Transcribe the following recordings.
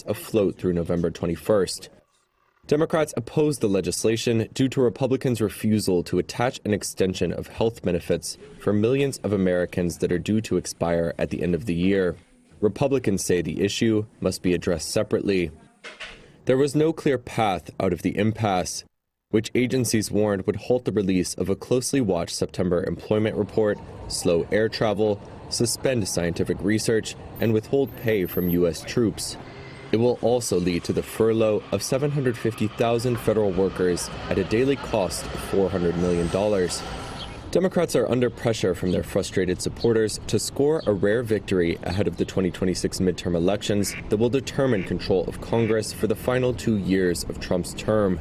afloat through November 21st. Democrats opposed the legislation due to Republicans' refusal to attach an extension of health benefits for millions of Americans that are due to expire at the end of the year. Republicans say the issue must be addressed separately. There was no clear path out of the impasse, which agencies warned would halt the release of a closely watched September employment report, slow air travel, suspend scientific research, and withhold pay from U.S. troops. It will also lead to the furlough of 750,000 federal workers at a daily cost of $400 million. Democrats are under pressure from their frustrated supporters to score a rare victory ahead of the 2026 midterm elections that will determine control of Congress for the final 2 years of Trump's term.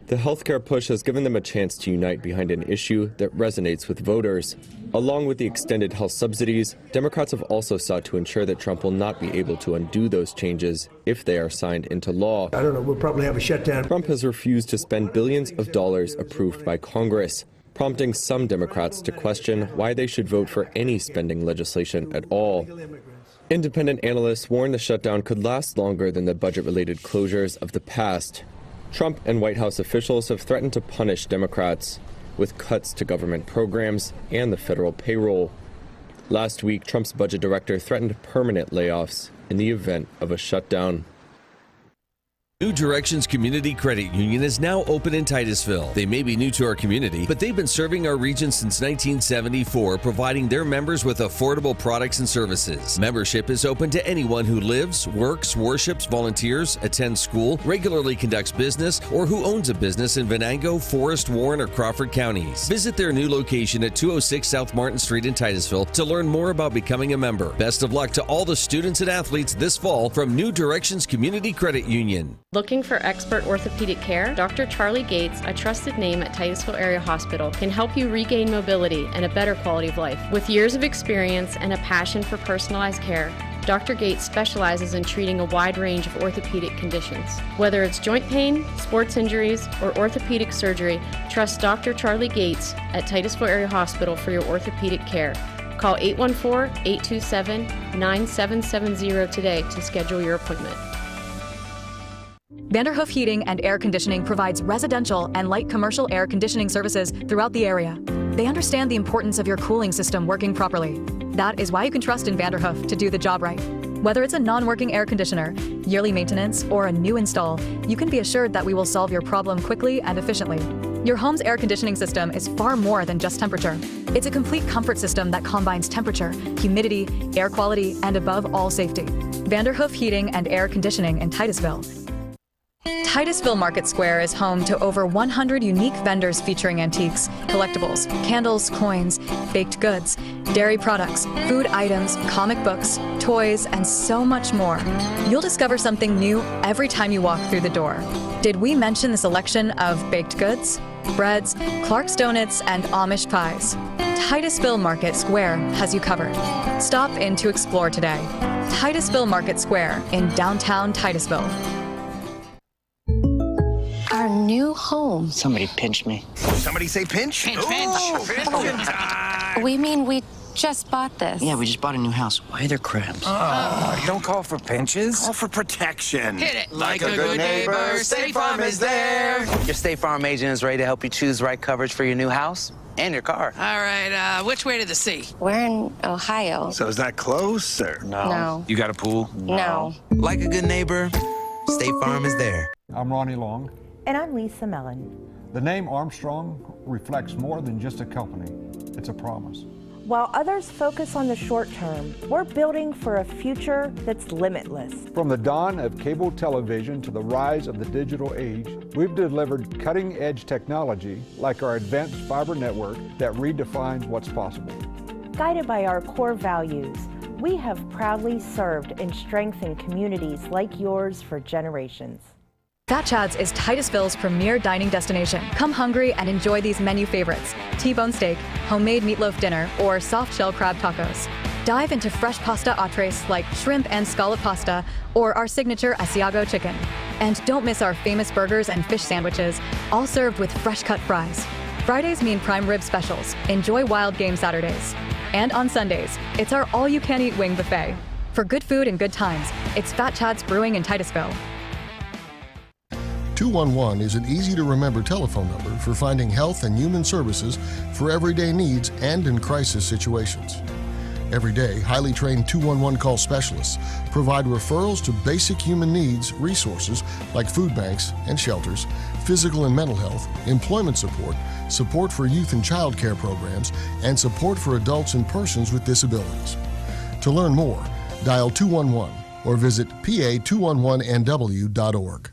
The healthcare push has given them a chance to unite behind an issue that resonates with voters. Along with the extended health subsidies, Democrats have also sought to ensure that Trump will not be able to undo those changes if they are signed into law. I don't know, we'll probably have a shutdown. Trump has refused to spend billions of dollars approved by Congress, prompting some Democrats to question why they should vote for any spending legislation at all. Independent analysts warn the shutdown could last longer than the budget-related closures of the past. Trump and White House officials have threatened to punish Democrats with cuts to government programs and the federal payroll. Last week, Trump's budget director threatened permanent layoffs in the event of a shutdown. New Directions Community Credit Union is now open in Titusville. They may be new to our community, but they've been serving our region since 1974, providing their members with affordable products and services. Membership is open to anyone who lives, works, worships, volunteers, attends school, regularly conducts business, or who owns a business in Venango, Forest, Warren, or Crawford counties. Visit their new location at 206 South Martin Street in Titusville to learn more about becoming a member. Best of luck to all the students and athletes this fall from New Directions Community Credit Union. Looking for expert orthopedic care? Dr. Charlie Gates, a trusted name at Titusville Area Hospital, can help you regain mobility and a better quality of life. With years of experience and a passion for personalized care, Dr. Gates specializes in treating a wide range of orthopedic conditions. Whether it's joint pain, sports injuries, or orthopedic surgery, trust Dr. Charlie Gates at Titusville Area Hospital for your orthopedic care. Call 814-827-9770 today to schedule your appointment. Vanderhoof Heating and Air Conditioning provides residential and light commercial air conditioning services throughout the area. They understand the importance of your cooling system working properly. That is why you can trust in Vanderhoof to do the job right. Whether it's a non-working air conditioner, yearly maintenance, or a new install, you can be assured that we will solve your problem quickly and efficiently. Your home's air conditioning system is far more than just temperature. It's a complete comfort system that combines temperature, humidity, air quality, and above all, safety. Vanderhoof Heating and Air Conditioning in Titusville. Titusville Market Square is home to over 100 unique vendors featuring antiques, collectibles, candles, coins, baked goods, dairy products, food items, comic books, toys, and so much more. You'll discover something new every time you walk through the door. Did we mention the selection of baked goods, breads, Clark's Donuts, and Amish pies? Titusville Market Square has you covered. Stop in to explore today. Titusville Market Square in downtown Titusville. Our new home. Somebody pinched me. Somebody say pinch? Pinch. We mean we just bought this. Yeah, we just bought a new house. Why are there crabs? Don't call for pinches. Call for protection. Hit it. Like a good neighbor, State Farm is there. Your State Farm agent is ready to help you choose the right coverage for your new house and your car. All right, which way to the sea? We're in Ohio. So is that close, or? No. You got a pool? No. Like a good neighbor, State Farm is there. I'm Ronnie Long. And I'm Lisa Mellon. The name Armstrong reflects more than just a company. It's a promise. While others focus on the short term, we're building for a future that's limitless. From the dawn of cable television to the rise of the digital age, we've delivered cutting-edge technology like our advanced fiber network that redefines what's possible. Guided by our core values, we have proudly served and strengthened communities like yours for generations. Fat Chad's is Titusville's premier dining destination. Come hungry and enjoy these menu favorites: T-bone steak, homemade meatloaf dinner, or soft shell crab tacos. Dive into fresh pasta entrees like shrimp and scallop pasta or our signature Asiago chicken. And don't miss our famous burgers and fish sandwiches, all served with fresh cut fries. Fridays mean prime rib specials. Enjoy wild game Saturdays. And on Sundays, it's our all-you-can-eat wing buffet. For good food and good times, it's Fat Chad's Brewing in Titusville. 211 is an easy-to-remember telephone number for finding health and human services for everyday needs and in crisis situations. Every day, highly trained 211 call specialists provide referrals to basic human needs resources like food banks and shelters, physical and mental health, employment support, support for youth and child care programs, and support for adults and persons with disabilities. To learn more, dial 211 or visit pa211nw.org.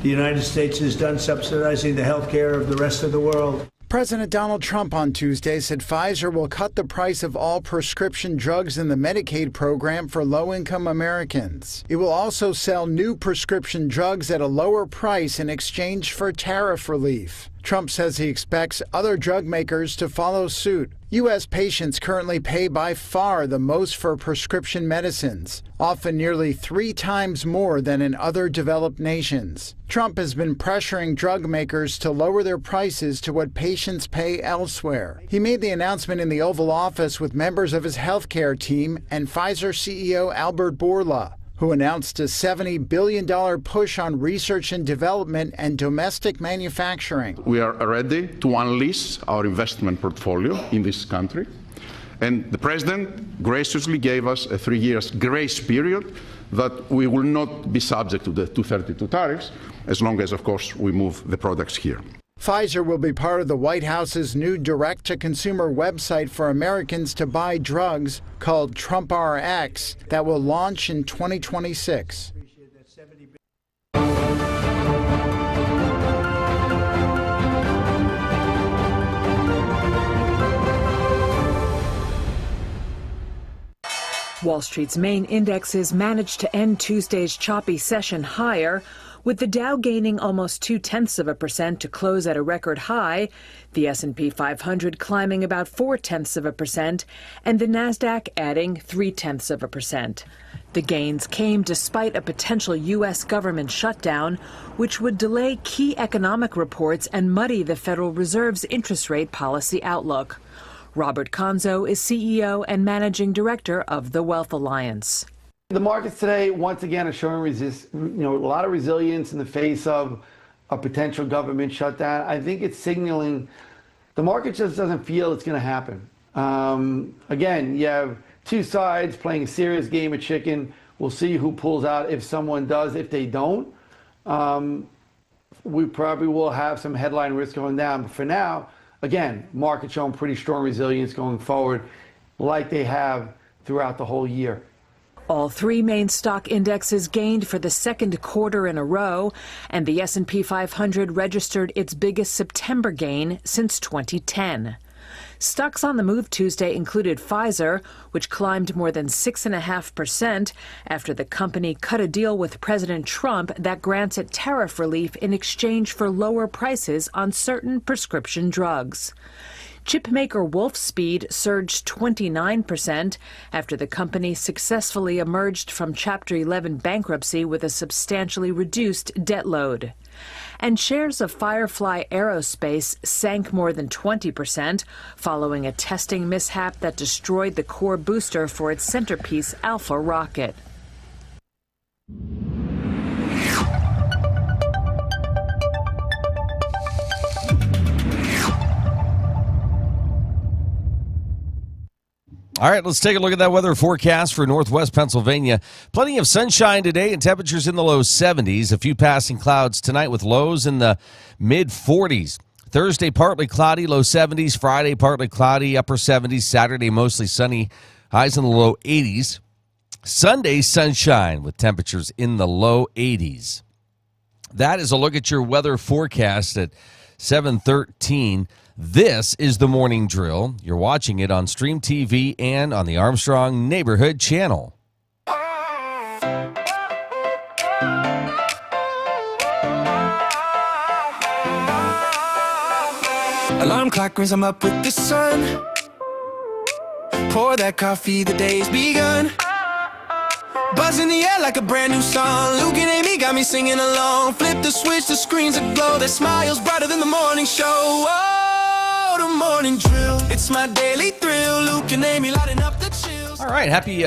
The United States is done subsidizing the health care of the rest of the world. President Donald Trump on Tuesday said Pfizer will cut the price of all prescription drugs in the Medicaid program for low-income Americans. It will also sell new prescription drugs at a lower price in exchange for tariff relief. Trump says he expects other drug makers to follow suit. U.S. patients currently pay by far the most for prescription medicines, often nearly 3 times more than in other developed nations. Trump has been pressuring drug makers to lower their prices to what patients pay elsewhere. He made the announcement in the Oval Office with members of his healthcare team and Pfizer CEO Albert Bourla, who announced a $70 billion push on research and development and domestic manufacturing. We are ready to unleash our investment portfolio in this country. And the President graciously gave us a 3-year grace period that we will not be subject to the 232 tariffs, as long as, of course, we move the products here. Pfizer will be part of the White House's new direct-to-consumer website for Americans to buy drugs called TrumpRx that will launch in 2026. Wall Street's main indexes managed to end Tuesday's choppy session higher, with the Dow gaining almost 0.2% to close at a record high, the S&P 500 climbing about 0.4%, and the Nasdaq adding 0.3%. The gains came despite a potential U.S. government shutdown, which would delay key economic reports and muddy the Federal Reserve's interest rate policy outlook. Robert Conzo is CEO and Managing Director of the Wealth Alliance. The markets today, once again, are showing a lot of resilience in the face of a potential government shutdown. I think it's signaling the market just doesn't feel it's going to happen. Again, you have two sides playing a serious game of chicken. We'll see who pulls out if someone does. If they don't, we probably will have some headline risk going down. But for now, again, market showing pretty strong resilience going forward like they have throughout the whole year. All three main stock indexes gained for the second quarter in a row, and the S&P 500 registered its biggest September gain since 2010. Stocks on the move Tuesday included Pfizer, which climbed more than 6.5% after the company cut a deal with President Trump that grants it tariff relief in exchange for lower prices on certain prescription drugs. Chipmaker Wolfspeed surged 29% after the company successfully emerged from Chapter 11 bankruptcy with a substantially reduced debt load. And shares of Firefly Aerospace sank more than 20% following a testing mishap that destroyed the core booster for its Centerpiece Alpha rocket. All right, let's take a look at that weather forecast for northwest Pennsylvania. Plenty of sunshine today and temperatures in the low 70s. A few passing clouds tonight with lows in the mid-40s. Thursday, partly cloudy, low 70s. Friday, partly cloudy, upper 70s. Saturday, mostly sunny, highs in the low 80s. Sunday, sunshine with temperatures in the low 80s. That is a look at your weather forecast at 7:13. This is the Morning Drill. You're watching it on Stream TV and on the Armstrong Neighborhood Channel. Alarm clock rings, I'm up with the sun. Pour that coffee, the day's begun. Buzz in the air like a brand new song. Looking at me, got me singing along. Flip the switch, the screens aglow. That smile's brighter than the morning show. Oh, the Morning Drill. It's my daily thrill. Luke and Amy lighting up the chills. All right, happy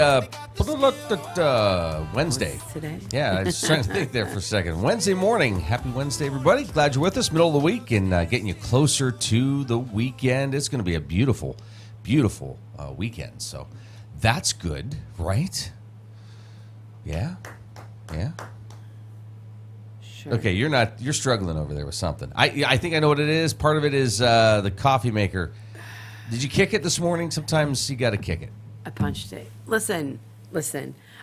Wednesday. Today. Yeah, I was trying to think there for a second. Wednesday morning. Happy Wednesday, everybody. Glad you're with us. Middle of the week and getting you closer to the weekend. It's going to be a beautiful, beautiful weekend. So that's good, right? Yeah? Yeah? Sure. Okay, you're struggling over there with something. I think I know what it is. Part of it is the coffee maker. Did you kick it this morning? Sometimes you got to kick it. I punched it. Listen.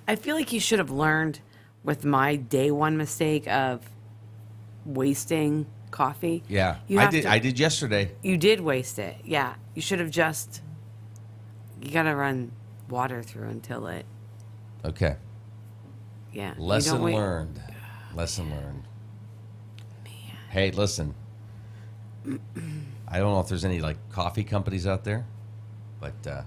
I feel like you should have learned with my day one mistake of wasting coffee. Yeah, I did yesterday. You did waste it. Yeah. You should have you got to run water through until it. Okay. Yeah. Lesson learned. Lesson learned. Man. Hey, listen. I don't know if there's any coffee companies out there, but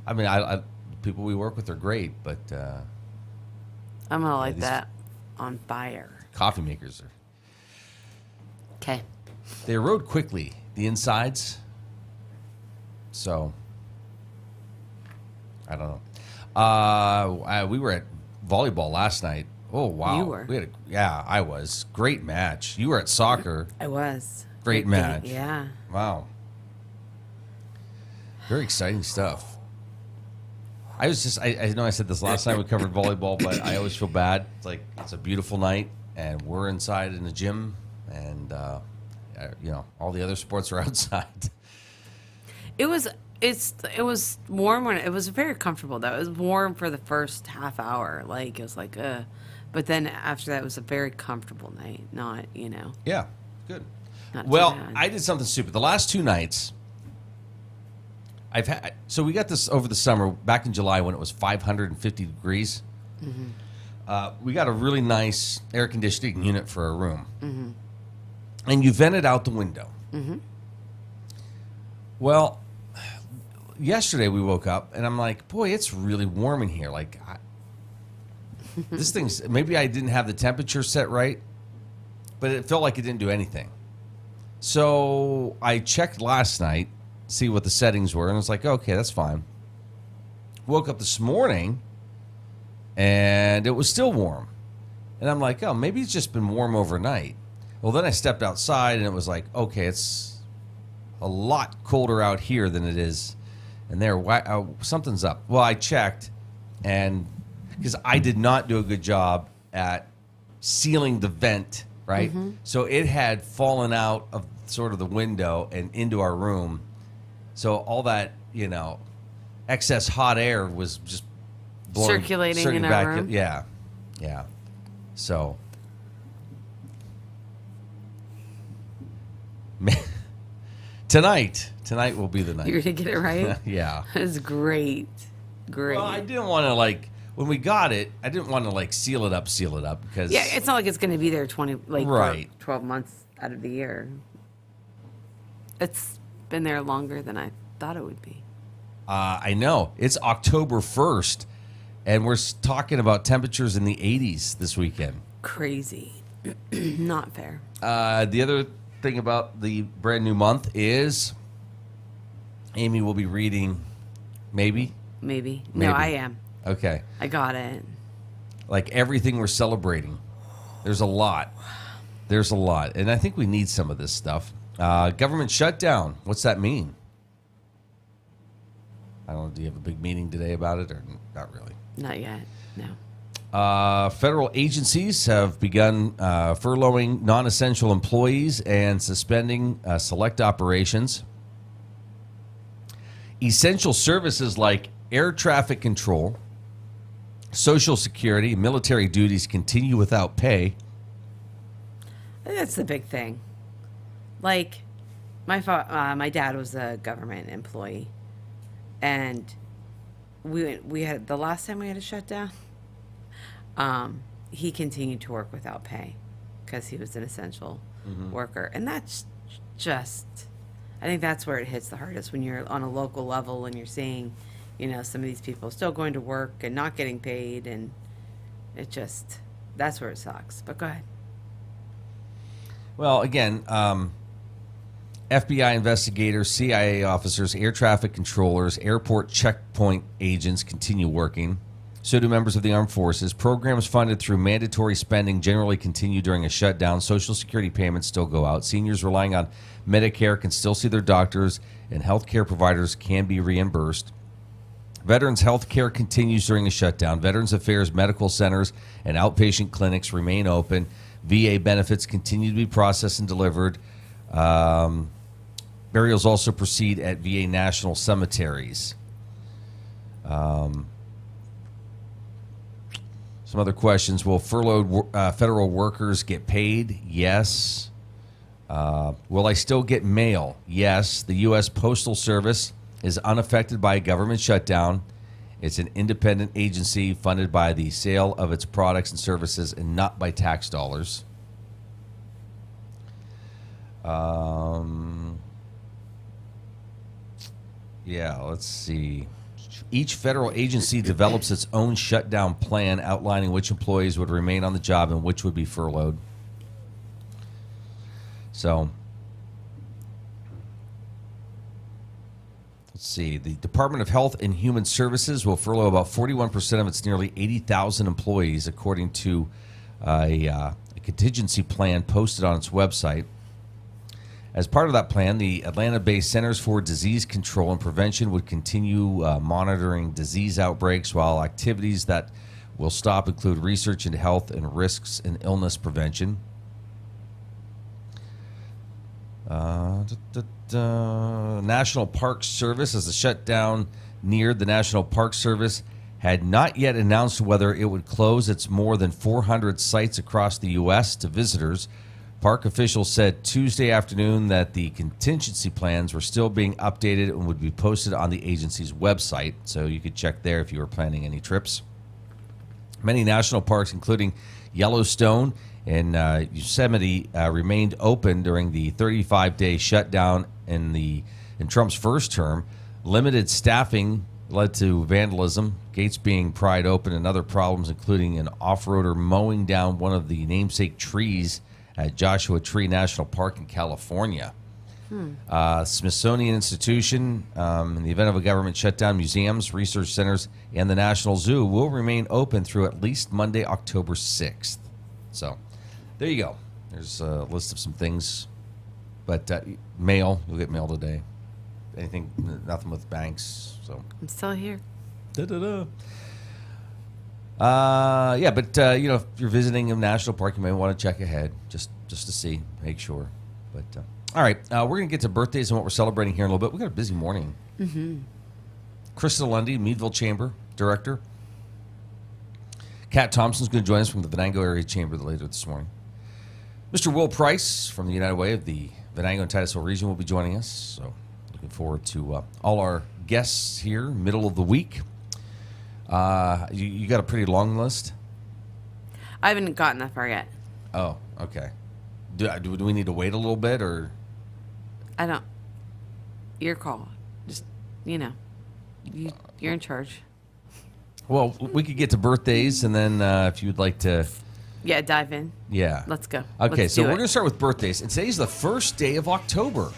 I mean, I people we work with are great, but I'm gonna light that on fire. Coffee makers are. Okay. They erode quickly, the insides. So I don't know. We were at volleyball last night. Oh wow! You were. I was. Great match. You were at soccer. I was. Great match. Yeah. Wow. Very exciting stuff. I know I said this last time we covered volleyball, but I always feel bad. It's a beautiful night, and we're inside in the gym, and all the other sports are outside. It was warm when it was very comfortable though. It was warm for the first half hour. It was but then after that it was a very comfortable night. Not, Yeah, good. Not well, too bad. I did something stupid. The last two nights, So we got this over the summer, back in July when it was 550 degrees. Mm-hmm. We got a really nice air conditioning unit for our room. Mm-hmm. And you vent it out the window. Mm-hmm. Well, yesterday we woke up and I'm like, boy, it's really warm in here. Like, this thing's, maybe I didn't have the temperature set right, but it felt like it didn't do anything. So I checked last night, see what the settings were, and I was like, okay, that's fine. Woke up this morning and it was still warm. And I'm like, oh, maybe it's just been warm overnight. Well, then I stepped outside and it was like, okay, it's a lot colder out here than it is in there. Why, something's up. Well, I checked, and because I did not do a good job at sealing the vent, right? Mm-hmm. So it had fallen out of sort of the window and into our room. So all that, excess hot air was just circulating in our room. Yeah. So tonight will be the night. You're gonna get it right. Yeah, that's great. Well, I didn't want to when we got it, I didn't want to seal it up because it's not like it's going to be there 12 months out of the year. It's been there longer than I thought it would be. I know. It's October 1st, and we're talking about temperatures in the 80s this weekend. Crazy. Not fair. The other thing about the brand new month is Amy will be reading Maybe. No, I am. Okay. I got it. Like everything we're celebrating. There's a lot. And I think we need some of this stuff. Government shutdown. What's that mean? I don't know. Do you have a big meeting today about it or not really? Not yet. No. Federal agencies have begun furloughing non-essential employees and suspending select operations. Essential services like air traffic control, Social Security, military duties continue without pay. I think that's the big thing. Like, my dad was a government employee, and we had the last time we had a shutdown. He continued to work without pay because he was an essential worker, and that's just, I think that's where it hits the hardest when you're on a local level and you're seeing, some of these people still going to work and not getting paid, and it just, that's where it sucks. But go ahead. Well, again, FBI investigators, CIA officers, air traffic controllers, airport checkpoint agents continue working. So do members of the armed forces. Programs funded through mandatory spending generally continue during a shutdown. Social Security payments still go out. Seniors relying on Medicare can still see their doctors, and healthcare providers can be reimbursed. Veterans health care continues during a shutdown. Veterans Affairs medical centers and outpatient clinics remain open. VA benefits continue to be processed and delivered. Burials also proceed at VA national cemeteries. Some other questions. Will furloughed federal workers get paid? Yes. Will I still get mail? Yes. The U.S. Postal Service is unaffected by a government shutdown. It's an independent agency funded by the sale of its products and services and not by tax dollars. Let's see. Each federal agency develops its own shutdown plan outlining which employees would remain on the job and which would be furloughed. So, let's see. The Department of Health and Human Services will furlough about 41% of its nearly 80,000 employees, according to a contingency plan posted on its website. As part of that plan, the Atlanta-based Centers for Disease Control and Prevention would continue monitoring disease outbreaks, while activities that will stop include research into health and risks and illness prevention. National Park Service, as the shutdown neared, the National Park Service had not yet announced whether it would close its more than 400 sites across the U.S. to visitors Park officials said Tuesday afternoon that the contingency plans were still being updated and would be posted on the agency's website, so you could check there if you were planning any trips. Many national parks, including Yellowstone and Yosemite, remained open during the 35-day shutdown in Trump's first term. Limited staffing led to vandalism, gates being pried open, and other problems, including an off-roader mowing down one of the namesake trees at Joshua Tree National Park in California. Smithsonian Institution, in the event of a government shutdown, museums, research centers, and the National Zoo will remain open through at least Monday, October 6th. So there you go. There's a list of some things. But mail, you'll get mail today. Anything, nothing with banks. So I'm still here. Yeah, but if you're visiting a national park, you may want to check ahead just to see, make sure. But all right, we're going to get to birthdays and what we're celebrating here in a little bit. We've got a busy morning. Mm-hmm. Christa Lundy, Meadville Chamber Director. Kat Thompson's going to join us from the Venango Area Chamber later this morning. Mr. Will Price from the United Way of the Venango and Titusville region will be joining us. So looking forward to all our guests here, middle of the week. You got a pretty long list? I haven't gotten that far yet. Oh, okay. Do we need to wait a little bit, or? I don't. Your call. Just, you're in charge. Well, we could get to birthdays, and then if you'd like to... Yeah, dive in. Yeah. Let's go. Okay, Let's so do we're it. going to start with birthdays. And today's the first day of October.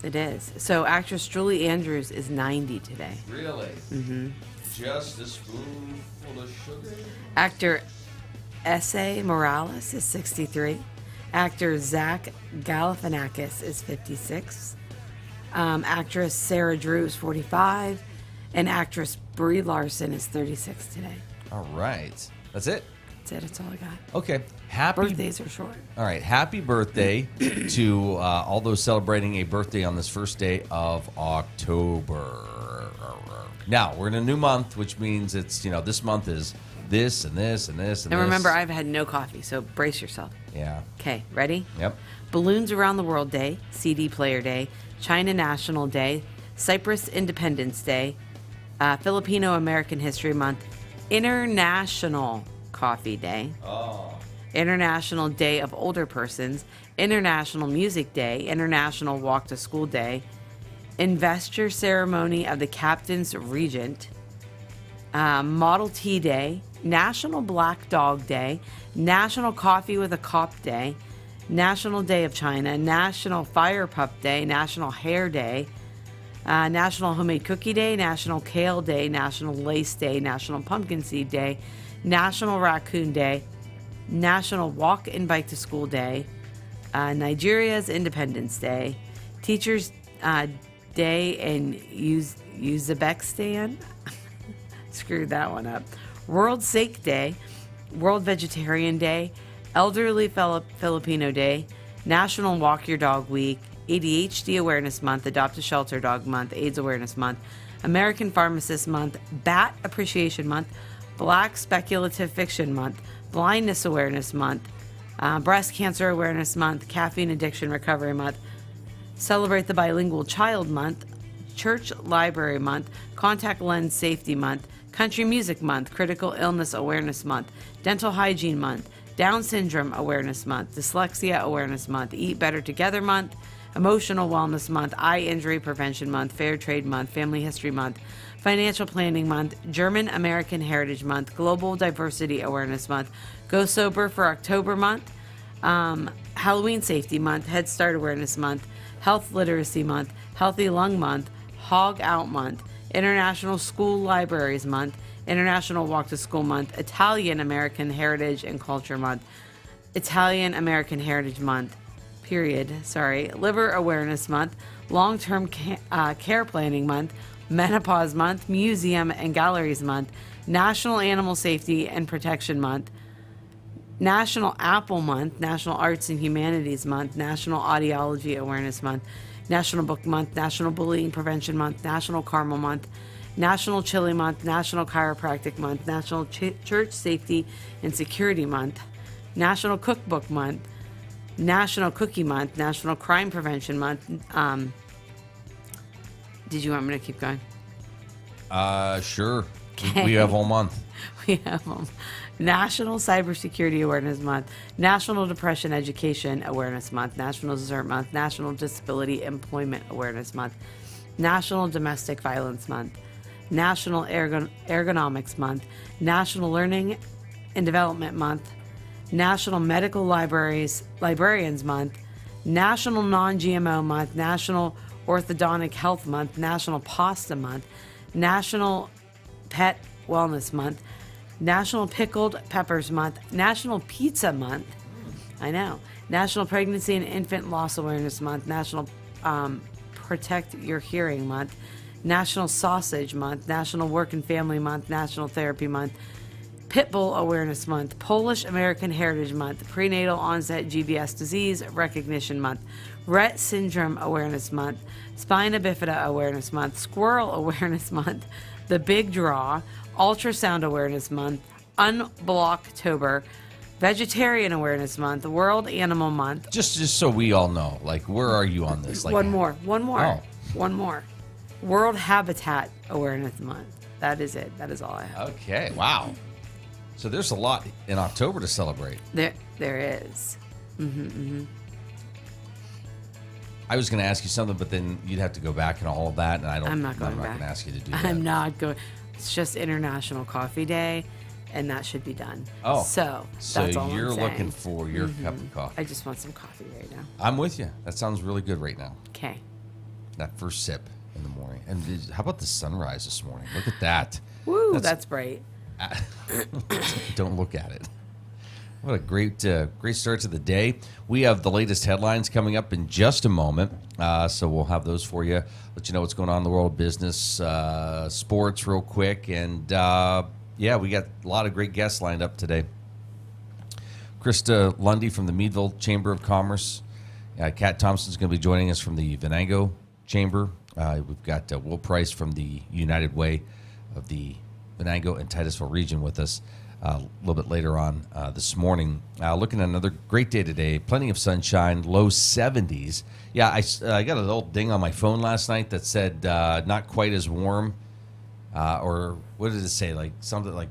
It is. So actress Julie Andrews is 90 today. Really? Mm-hmm. Just a spoonful of sugar? Actor S.A. Morales is 63. Actor Zach Galifianakis is 56. Actress Sarah Drew is 45. And actress Brie Larson is 36 today. All right. That's it? That's it. That's all I got. Okay. Birthdays are short. All right. Happy birthday to all those celebrating a birthday on this first day of October. Now, we're in a new month, which means it's, this month is this and this and this and And this. remember, I've had no coffee, so brace yourself. Yeah. Okay, ready? Yep. Balloons Around the World Day, CD Player Day, China National Day, Cyprus Independence Day, Filipino American History Month, International Coffee Day, International Day of Older Persons, International Music Day, International Walk to School Day, Investor Ceremony of the Captain's Regent, Model T Day, National Black Dog Day, National Coffee with a Cop Day, National Day of China, National Fire Pup Day, National Hair Day, National Homemade Cookie Day, National Kale Day, National Lace Day, National Pumpkin Seed Day, National Raccoon Day, National Walk and Bike to School Day, Nigeria's Independence Day, Teachers Day and Uzbekistan. Screwed that one up. World Steak Day, World Vegetarian Day, Elderly Filipino Day, National Walk Your Dog Week, ADHD Awareness Month, Adopt a Shelter Dog Month, AIDS Awareness Month, American Pharmacist Month, Bat Appreciation Month, Black Speculative Fiction Month, Blindness Awareness Month, Breast Cancer Awareness Month, Caffeine Addiction Recovery Month, Celebrate the Bilingual Child Month, Church Library Month, Contact Lens Safety Month, Country Music Month, Critical Illness Awareness Month, Dental Hygiene Month, Down Syndrome Awareness Month, Dyslexia Awareness Month, Eat Better Together Month, Emotional Wellness Month, Eye Injury Prevention Month, Fair Trade Month, Family History Month, Financial Planning Month, German American Heritage Month, Global Diversity Awareness Month, Go Sober for October Month, Halloween Safety Month, Head Start Awareness Month, Health Literacy Month, Healthy Lung Month, Hog Out Month, International School Libraries Month, International Walk to School Month, Italian American Heritage and Culture Month, Italian American Heritage Month, Liver Awareness Month, Long-Term Care Planning Month, Menopause Month, Museum and Galleries Month, National Animal Safety and Protection Month, National Apple Month, National Arts and Humanities Month, National Audiology Awareness Month, National Book Month, National Bullying Prevention Month, National Caramel Month, National Chili Month, National Chiropractic Month, National Church Safety and Security Month, National Cookbook Month, National Cookie Month, National Crime Prevention Month. Did you want me to keep going? Sure. We have all month. We have them. National Cybersecurity Awareness Month, National Depression Education Awareness Month, National Dessert Month, National Disability Employment Awareness Month, National Domestic Violence Month, National Ergonomics Month, National Learning and Development Month, National Medical Librarians Month, National Non-GMO Month, National Orthodontic Health Month, National Pasta Month, National Pet Wellness Month, National Pickled Peppers Month, National Pizza Month, I know, National Pregnancy and Infant Loss Awareness Month, National Protect Your Hearing Month, National Sausage Month, National Work and Family Month, National Therapy Month, Pitbull Awareness Month, Polish American Heritage Month, Prenatal Onset GBS Disease Recognition Month, Rett Syndrome Awareness Month, Spina Bifida Awareness Month, Squirrel Awareness Month, The Big Draw, Ultrasound Awareness Month, Unblocktober, Vegetarian Awareness Month, World Animal Month. Just so we all know, like, where are you on this? Like, One more. Oh. World Habitat Awareness Month. That is it. That is all I have. Okay, wow. So there's a lot in October to celebrate. There is. I was going to ask you something, but then you'd have to go back and all of that, and I'm not going to ask you to do that. I'm not going. It's just International Coffee Day, and that should be done. Oh, so that's all you're I'm saying. looking for your cup of coffee. I just want some coffee right now. I'm with you. That sounds really good right now. Okay. That first sip in the morning. And how about the sunrise this morning? Look at that. Woo, that's bright. Don't look at it. What a great start to the day. We have the latest headlines coming up in just a moment. So we'll have those for you. Let you know what's going on in the world of business, sports real quick. And, yeah, we got a lot of great guests lined up today. Christa Lundy from the Meadville Chamber of Commerce. Kat Thompson's going to be joining us from the Venango Chamber. We've got Will Price from the United Way of the Venango and Titusville region with us a little bit later on this morning. Looking at another great day today. Plenty of sunshine, low 70s. Yeah, I got a little ding on my phone last night that said not quite as warm. Or what did it say? Like something like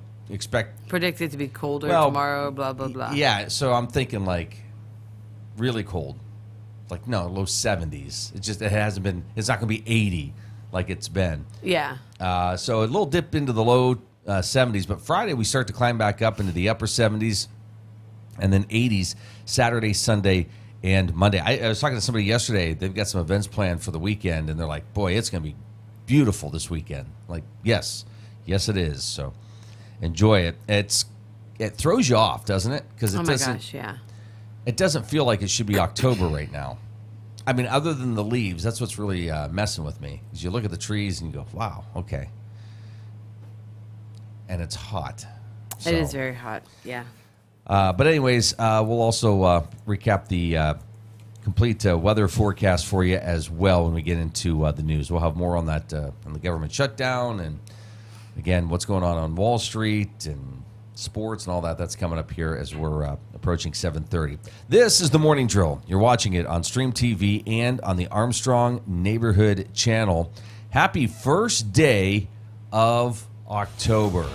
predicted to be colder tomorrow, blah, blah, blah. Yeah, so I'm thinking like really cold. Like, no, low 70s. It's not going to be 80 like it's been. Yeah. So a little dip into the low 70s, but Friday we start to climb back up into the upper 70s and then 80s Saturday, Sunday, and Monday. I was talking to somebody yesterday. They've got some events planned for the weekend, and they're like, boy, it's going to be beautiful this weekend. Like, yes, it is. So enjoy it. It throws you off, doesn't it? Because gosh, yeah. It doesn't feel like it should be October right now. I mean, other than the leaves, that's what's really messing with me. Is you look at the trees and you go, wow, okay. And it's hot. So, it is very hot, yeah. But anyways, we'll also recap the complete weather forecast for you as well when we get into the news. We'll have more on that, on the government shutdown, and again, what's going on Wall Street and sports and all that. That's coming up here as we're approaching 7:30. This is the Morning Drill. You're watching it on Stream TV and on the Armstrong Neighborhood Channel. Happy first day of October.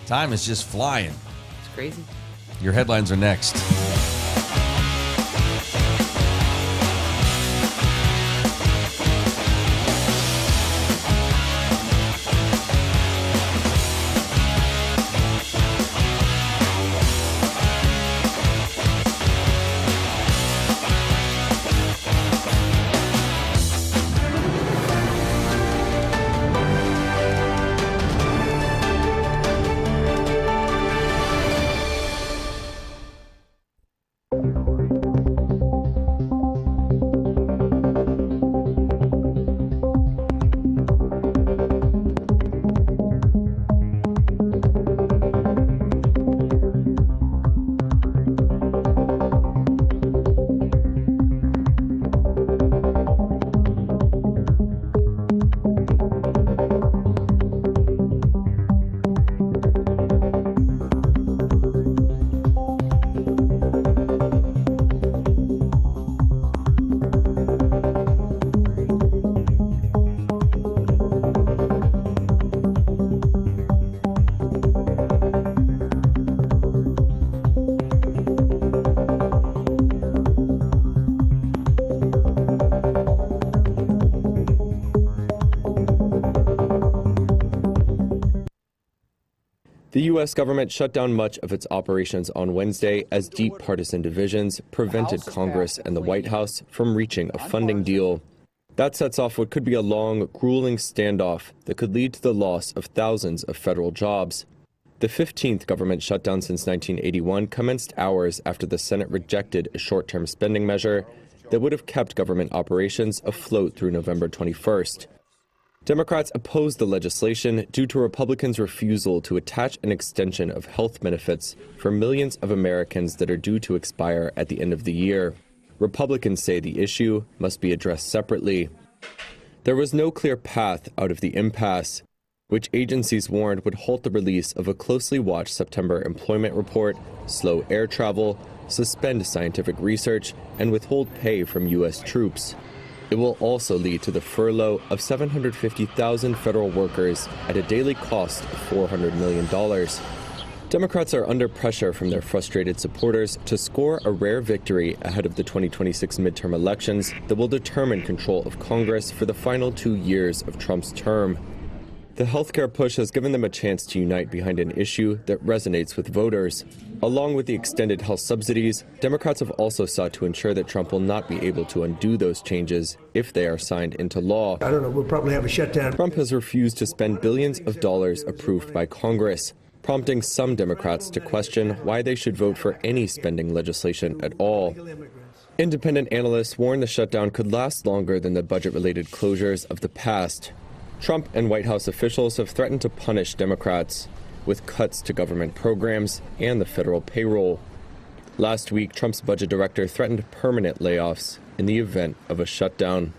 Time is just flying. It's crazy. Your headlines are next. The U.S. government shut down much of its operations on Wednesday as deep partisan divisions prevented Congress and the White House from reaching a funding deal. That sets off what could be a long, grueling standoff that could lead to the loss of thousands of federal jobs. The 15th government shutdown since 1981 commenced hours after the Senate rejected a short-term spending measure that would have kept government operations afloat through November 21st. Democrats opposed the legislation due to Republicans' refusal to attach an extension of health benefits for millions of Americans that are due to expire at the end of the year. Republicans say the issue must be addressed separately. There was no clear path out of the impasse, which agencies warned would halt the release of a closely watched September employment report, slow air travel, suspend scientific research, and withhold pay from U.S. troops. It will also lead to the furlough of 750,000 federal workers at a daily cost of $400 million. Democrats are under pressure from their frustrated supporters to score a rare victory ahead of the 2026 midterm elections that will determine control of Congress for the final 2 years of Trump's term. The healthcare push has given them a chance to unite behind an issue that resonates with voters. Along with the extended health subsidies, Democrats have also sought to ensure that Trump will not be able to undo those changes if they are signed into law. I don't know, we'll probably have a shutdown. Trump has refused to spend billions of dollars approved by Congress, prompting some Democrats to question why they should vote for any spending legislation at all. Independent analysts warn the shutdown could last longer than the budget-related closures of the past. Trump and White House officials have threatened to punish Democrats with cuts to government programs and the federal payroll. Last week, Trump's budget director threatened permanent layoffs in the event of a shutdown.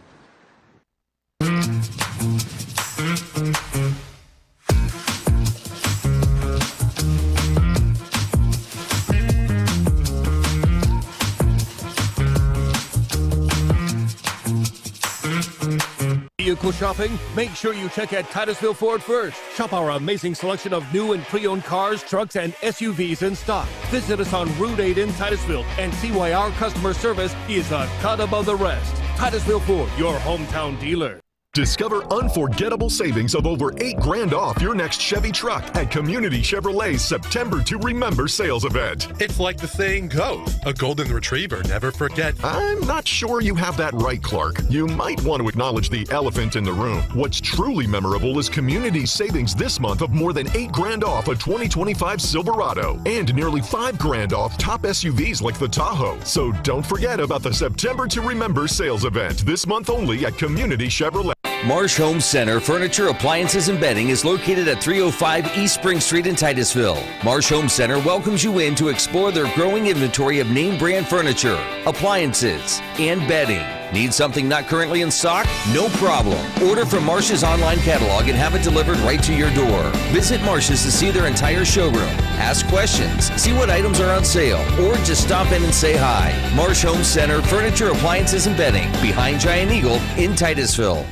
Vehicle shopping? Make sure you check out Titusville Ford first. Shop our amazing selection of new and pre-owned cars, trucks, and SUVs in stock. Visit us on Route 8 in Titusville and see why our customer service is a cut above the rest. Titusville Ford, your hometown dealer. Discover unforgettable savings of over $8,000 off your next Chevy truck at Community Chevrolet's September to Remember sales event. It's like the saying goes, a golden retriever never forgets. I'm not sure you have that right, Clark. You might want to acknowledge the elephant in the room. What's truly memorable is Community's savings this month of more than $8,000 off a 2025 Silverado and nearly $5,000 off top SUVs like the Tahoe. So don't forget about the September to Remember sales event this month only at Community Chevrolet. Marsh Home Center Furniture, Appliances, and Bedding is located at 305 East Spring Street in Titusville. Marsh Home Center welcomes you in to explore their growing inventory of name brand furniture, appliances, and bedding. Need something not currently in stock? No problem. Order from Marsh's online catalog and have it delivered right to your door. Visit Marsh's to see their entire showroom, ask questions, see what items are on sale, or just stop in and say hi. Marsh Home Center Furniture, Appliances, and Bedding, behind Giant Eagle in Titusville.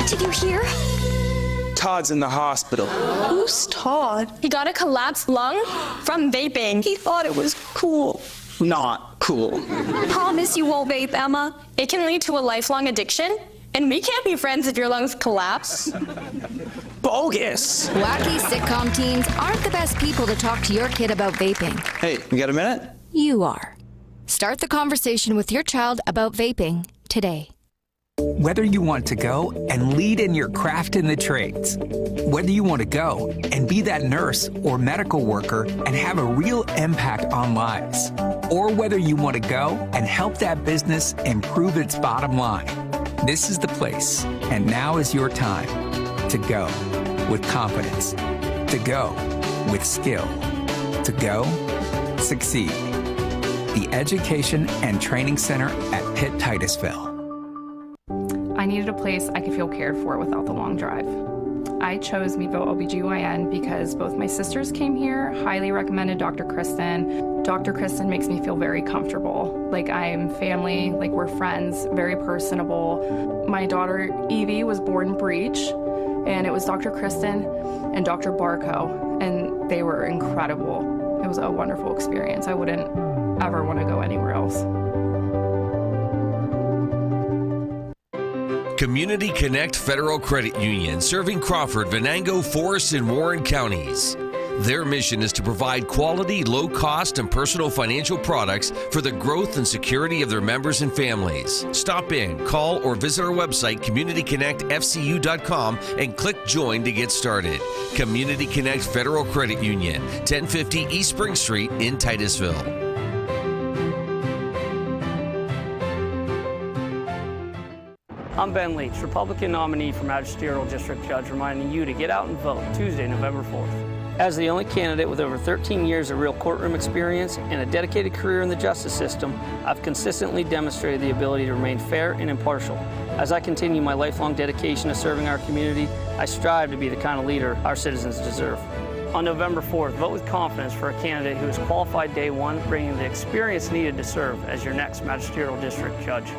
Did you hear? Todd's in the hospital. Who's Todd? He got a collapsed lung from vaping. He thought it was cool. Not cool. Promise you won't vape, Emma. It can lead to a lifelong addiction, and we can't be friends if your lungs collapse. Bogus. Wacky sitcom teens aren't the best people to talk to your kid about vaping. Hey, you got a minute? You are. Start the conversation with your child about vaping today. Whether you want to go and lead in your craft in the trades, whether you want to go and be that nurse or medical worker and have a real impact on lives, or whether you want to go and help that business improve its bottom line, this is the place. And now is your time to go with confidence, to go with skill, to go succeed. The Education and Training Center at Pitt Titusville. I needed a place I could feel cared for without the long drive. I chose Meadville OBGYN because both my sisters came here, highly recommended Dr. Kristen. Dr. Kristen makes me feel very comfortable. Like I'm family, like we're friends, very personable. My daughter Evie was born breech, and it was Dr. Kristen and Dr. Barco, and they were incredible. It was a wonderful experience. I wouldn't ever want to go anywhere else. Community Connect Federal Credit Union, serving Crawford, Venango, Forest, and Warren counties. Their mission is to provide quality, low-cost, and personal financial products for the growth and security of their members and families. Stop in, call, or visit our website, communityconnectfcu.com, and click Join to get started. Community Connect Federal Credit Union, 1050 East Spring Street in Titusville. I'm Ben Leach, Republican nominee for Magisterial District Judge, reminding you to get out and vote Tuesday, November 4th. As the only candidate with over 13 years of real courtroom experience and a dedicated career in the justice system, I've consistently demonstrated the ability to remain fair and impartial. As I continue my lifelong dedication to serving our community, I strive to be the kind of leader our citizens deserve. On November 4th, vote with confidence for a candidate who is qualified day one, bringing the experience needed to serve as your next Magisterial District Judge.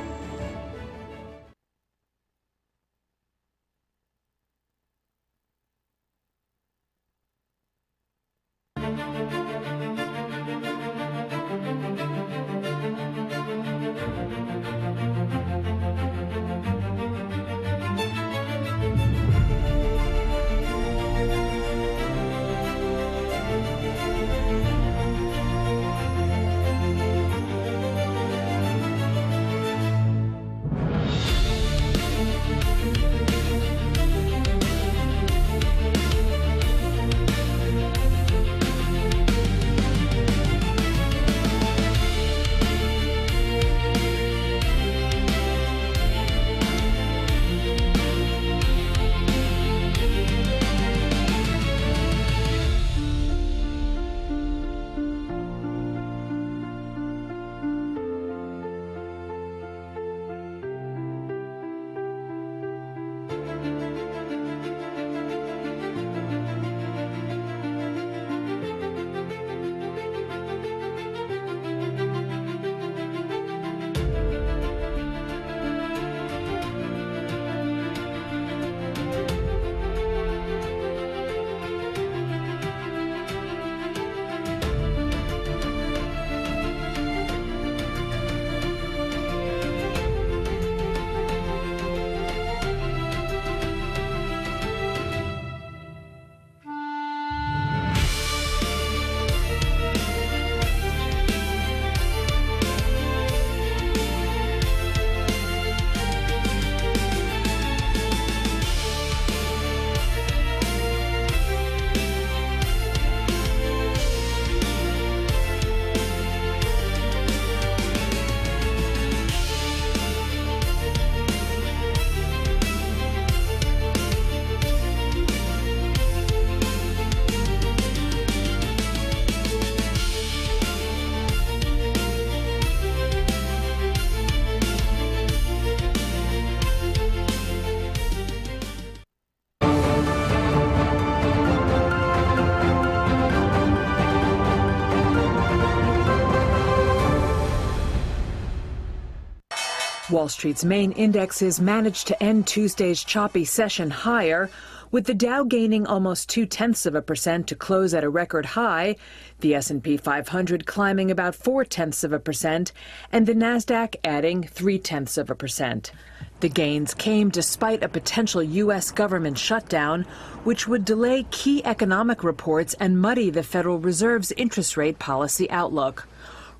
Wall Street's main indexes managed to end Tuesday's choppy session higher, with the Dow gaining almost 0.2% to close at a record high, the S&P 500 climbing about 0.4%, and the Nasdaq adding 0.3%. The gains came despite a potential U.S. government shutdown, which would delay key economic reports and muddy the Federal Reserve's interest rate policy outlook.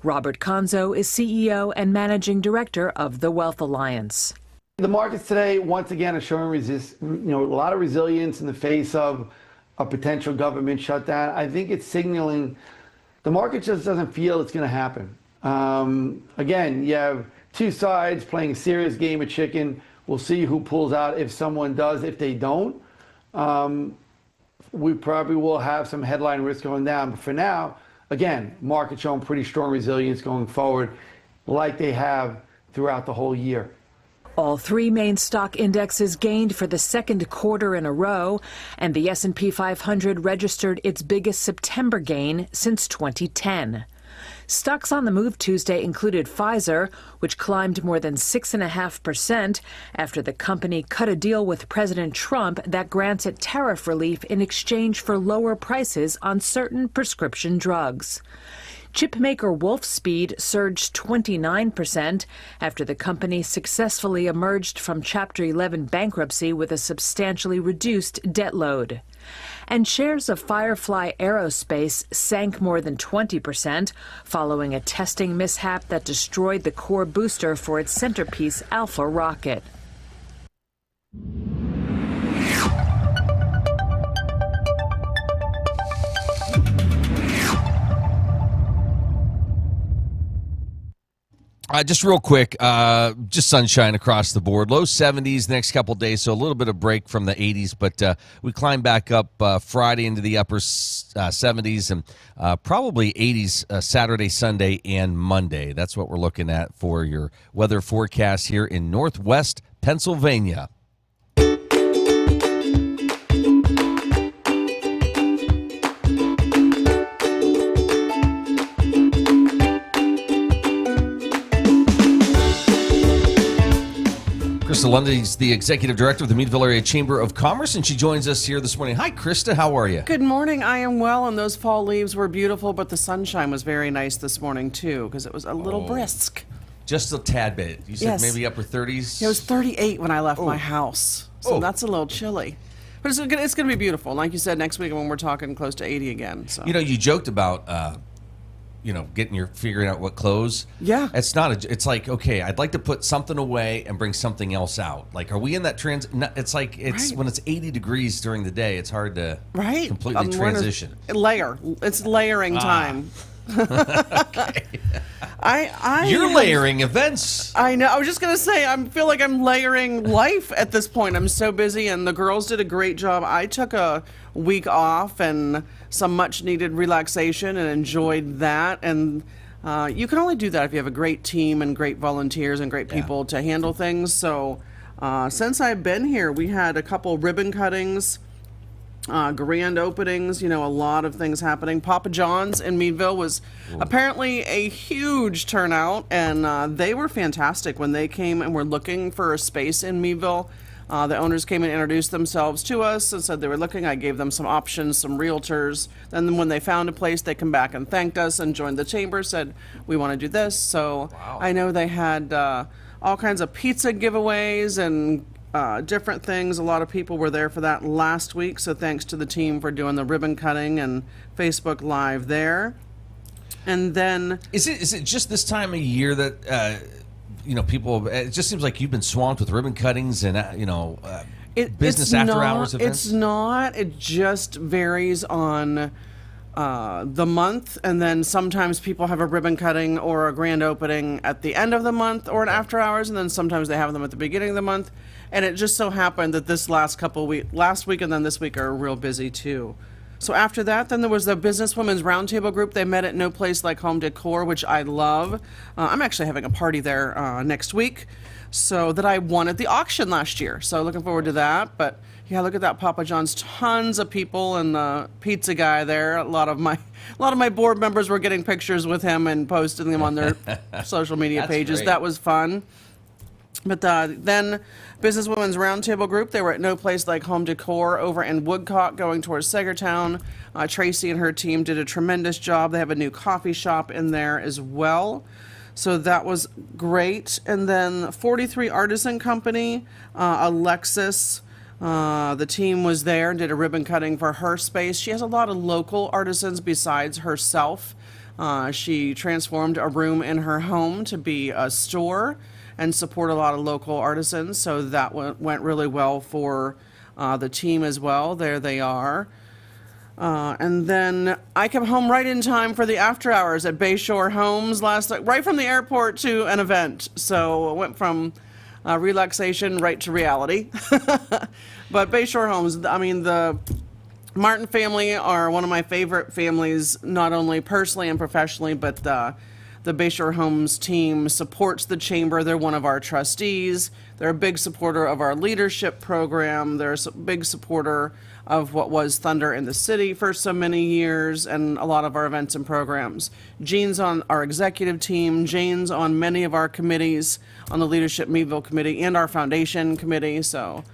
Robert Conzo is CEO and Managing Director of the Wealth Alliance. The markets today, once again, are showing a lot of resilience in the face of a potential government shutdown. I think it's signaling the market just doesn't feel it's going to happen. Again, you have two sides playing a serious game of chicken. We'll see who pulls out if someone does. If they don't, we probably will have some headline risk going down. But for now, again, market showing pretty strong resilience going forward, like they have throughout the whole year. All three main stock indexes gained for the second quarter in a row, and the S&P 500 registered its biggest September gain since 2010. Stocks on the move Tuesday included Pfizer, which climbed more than 6.5% after the company cut a deal with President Trump that grants it tariff relief in exchange for lower prices on certain prescription drugs. Chipmaker Wolfspeed surged 29% after the company successfully emerged from Chapter 11 bankruptcy with a substantially reduced debt load. And shares of Firefly Aerospace sank more than 20% following a testing mishap that destroyed the core booster for its Centerpiece Alpha rocket. Just real quick, just sunshine across the board. Low 70s the next couple days, so a little bit of break from the 80s, but we climb back up Friday into the upper 70s and probably 80s Saturday, Sunday, and Monday. That's what we're looking at for your weather forecast here in Northwest Pennsylvania. Christa Lundy is the executive director of the Meadville Area Chamber of Commerce, and she joins us here this morning. Hi, Christa. How are you? Good morning. I am well, and those fall leaves were beautiful, but the sunshine was very nice this morning, too, because it was a little brisk. Just a tad bit. You said maybe upper 30s? It was 38 when I left my house, so that's a little chilly. But it's going to be beautiful. Like you said, next week when we're talking close to 80 again. So. You know, you joked about... figuring out what clothes. Yeah. It's like, okay, I'd like to put something away and bring something else out. Like, are we in that it's like, when it's 80 degrees during the day, it's hard to completely transition. It's layering time. Okay. You're layering events. I know. I was just going to say, I feel like I'm layering life at this point. I'm so busy, and the girls did a great job. I took a week off and some much needed relaxation and enjoyed that. And you can only do that if you have a great team and great volunteers and great people to handle things. So since I've been here, we had a couple ribbon cuttings, grand openings, a lot of things happening. Papa John's in Meadville was apparently a huge turnout, and they were fantastic when they came and were looking for a space in Meadville. The owners came and introduced themselves to us and said they were looking. I gave them some options, some realtors. Then when they found a place, they come back and thanked us and joined the chamber, said, we want to do this. So I know they had all kinds of pizza giveaways and different things. A lot of people were there for that last week. So thanks to the team for doing the ribbon cutting and Facebook Live there. And then... Is it just this time of year that... people, it just seems like you've been swamped with ribbon cuttings and, business after-hours events. It's not. It just varies on the month, and then sometimes people have a ribbon cutting or a grand opening at the end of the month or an after-hours, and then sometimes they have them at the beginning of the month. And it just so happened that this last week and then this week are real busy, too. So after that, then there was the Business Women's Roundtable group. They met at No Place Like Home Decor, which I love. I'm actually having a party there next week, so that I won at the auction last year. So looking forward to that. But yeah, look at that, Papa John's. Tons of people and the pizza guy there. A lot of my board members were getting pictures with him and posting them on their social media pages. Great. That was fun. But then Business Women's Roundtable group, they were at No Place Like Home Decor over in Woodcock going towards Sagertown. Tracy and her team did a tremendous job. They have a new coffee shop in there as well. So that was great. And then 43 Artisan Company, Alexis, the team was there and did a ribbon cutting for her space. She has a lot of local artisans besides herself. She transformed a room in her home to be a store and support a lot of local artisans. So that went really well for the team as well. There they are. And then I came home right in time for the after hours at Bayshore Homes last night, right from the airport to an event. So I went from relaxation right to reality. But Bayshore Homes, the Martin family are one of my favorite families, not only personally and professionally, but the Bayshore Homes team supports the chamber. They're one of our trustees. They're a big supporter of our leadership program. They're a big supporter of what was Thunder in the City for so many years and a lot of our events and programs. Jean's on our executive team. Jane's on many of our committees, on the Leadership Meadville Committee and our foundation committee. So,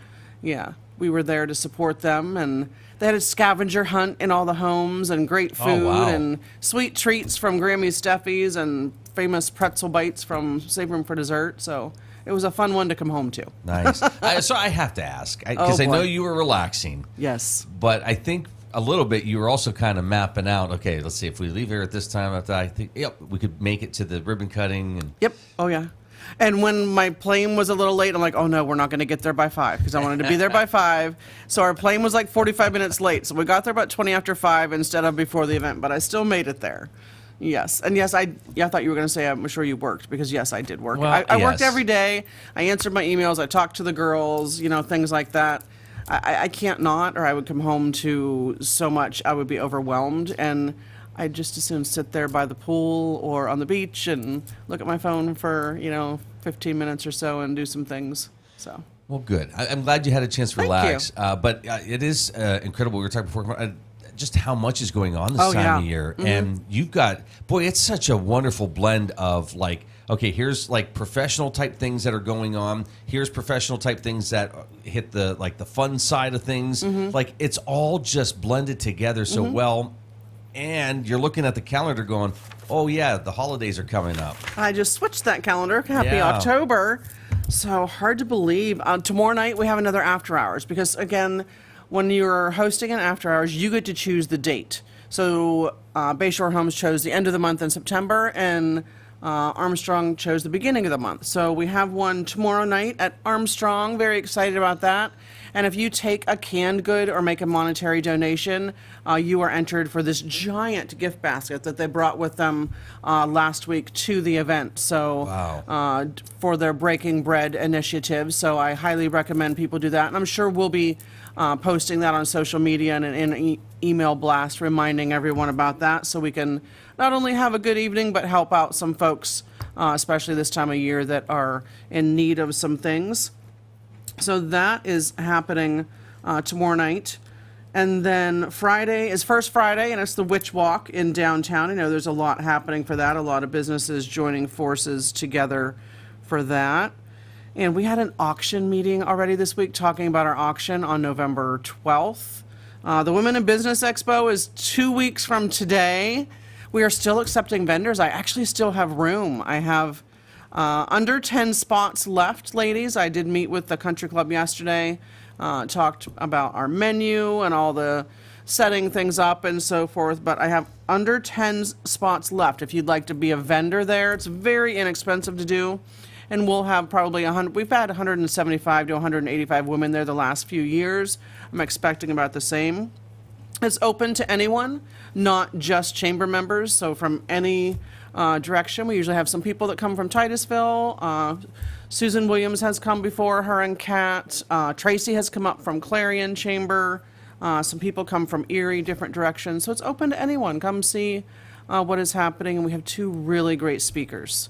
yeah, we were there to support them. And They had a scavenger hunt in all the homes and great food and sweet treats from Grammy Steffi's and famous pretzel bites from Save Room for Dessert. So it was a fun one to come home to. Nice. So I have to ask, because I know you were relaxing. Yes. But I think a little bit you were also kind of mapping out, okay, let's see, if we leave here at this time, I think, yep, we could make it to the ribbon cutting. And Yep. Oh, yeah. And when my plane was a little late, I'm like, oh, no, we're not going to get there by 5 because I wanted to be there by 5. So our plane was like 45 minutes late. So we got there about 20 after 5 instead of before the event, but I still made it there. Yes. And yes, I thought you were going to say, I'm sure you worked, because yes, I did work. Well, I worked every day. I answered my emails. I talked to the girls, things like that. I can't not, or I would come home to so much, I would be overwhelmed. And I'd just as soon sit there by the pool or on the beach and look at my phone for, 15 minutes or so and do some things. So. Well, good. I'm glad you had a chance to relax. Thank you. But it is incredible. We were talking before just how much is going on this time of year. Mm-hmm. And you've got, boy, it's such a wonderful blend of like, okay, here's like professional type things that are going on. Here's professional type things that hit the fun side of things. Mm-hmm. Like it's all just blended together so well. And you're looking at the calendar going, oh yeah, the holidays are coming up. I just switched that calendar. Happy Yeah. October. So hard to believe. Tomorrow night we have another after hours because, again, when you're hosting an after hours, you get to choose the date. So Bayshore Homes chose the end of the month in September, and Armstrong chose the beginning of the month. So we have one tomorrow night at Armstrong. Very excited about that. And if you take a canned good or make a monetary donation, you are entered for this giant gift basket that they brought with them last week to the event. So for their Breaking Bread initiative. So I highly recommend people do that. And I'm sure we'll be posting that on social media and in an email blast reminding everyone about that, so we can not only have a good evening but help out some folks, especially this time of year, that are in need of some things. So that is happening tomorrow night. And then Friday is First Friday, and it's the Witch Walk in downtown. I know there's a lot happening for that, a lot of businesses joining forces together for that. And we had an auction meeting already this week talking about our auction on November 12th. The Women in Business Expo is 2 weeks from today. We are still accepting vendors. I actually still have room. I have under 10 spots left, ladies. I did meet with the country club yesterday, talked about our menu and all the setting things up and so forth, but I have under 10 spots left. If you'd like to be a vendor there, it's very inexpensive to do. And we'll have probably we've had 175 to 185 women there the last few years. I'm expecting about the same. It's open to anyone, not just chamber members. So from any direction. We usually have some people that come from Titusville. Susan Williams has come before, her and Kat. Tracy has come up from Clarion Chamber. Some people come from Erie, different directions. So it's open to anyone. Come see what is happening. And we have two really great speakers.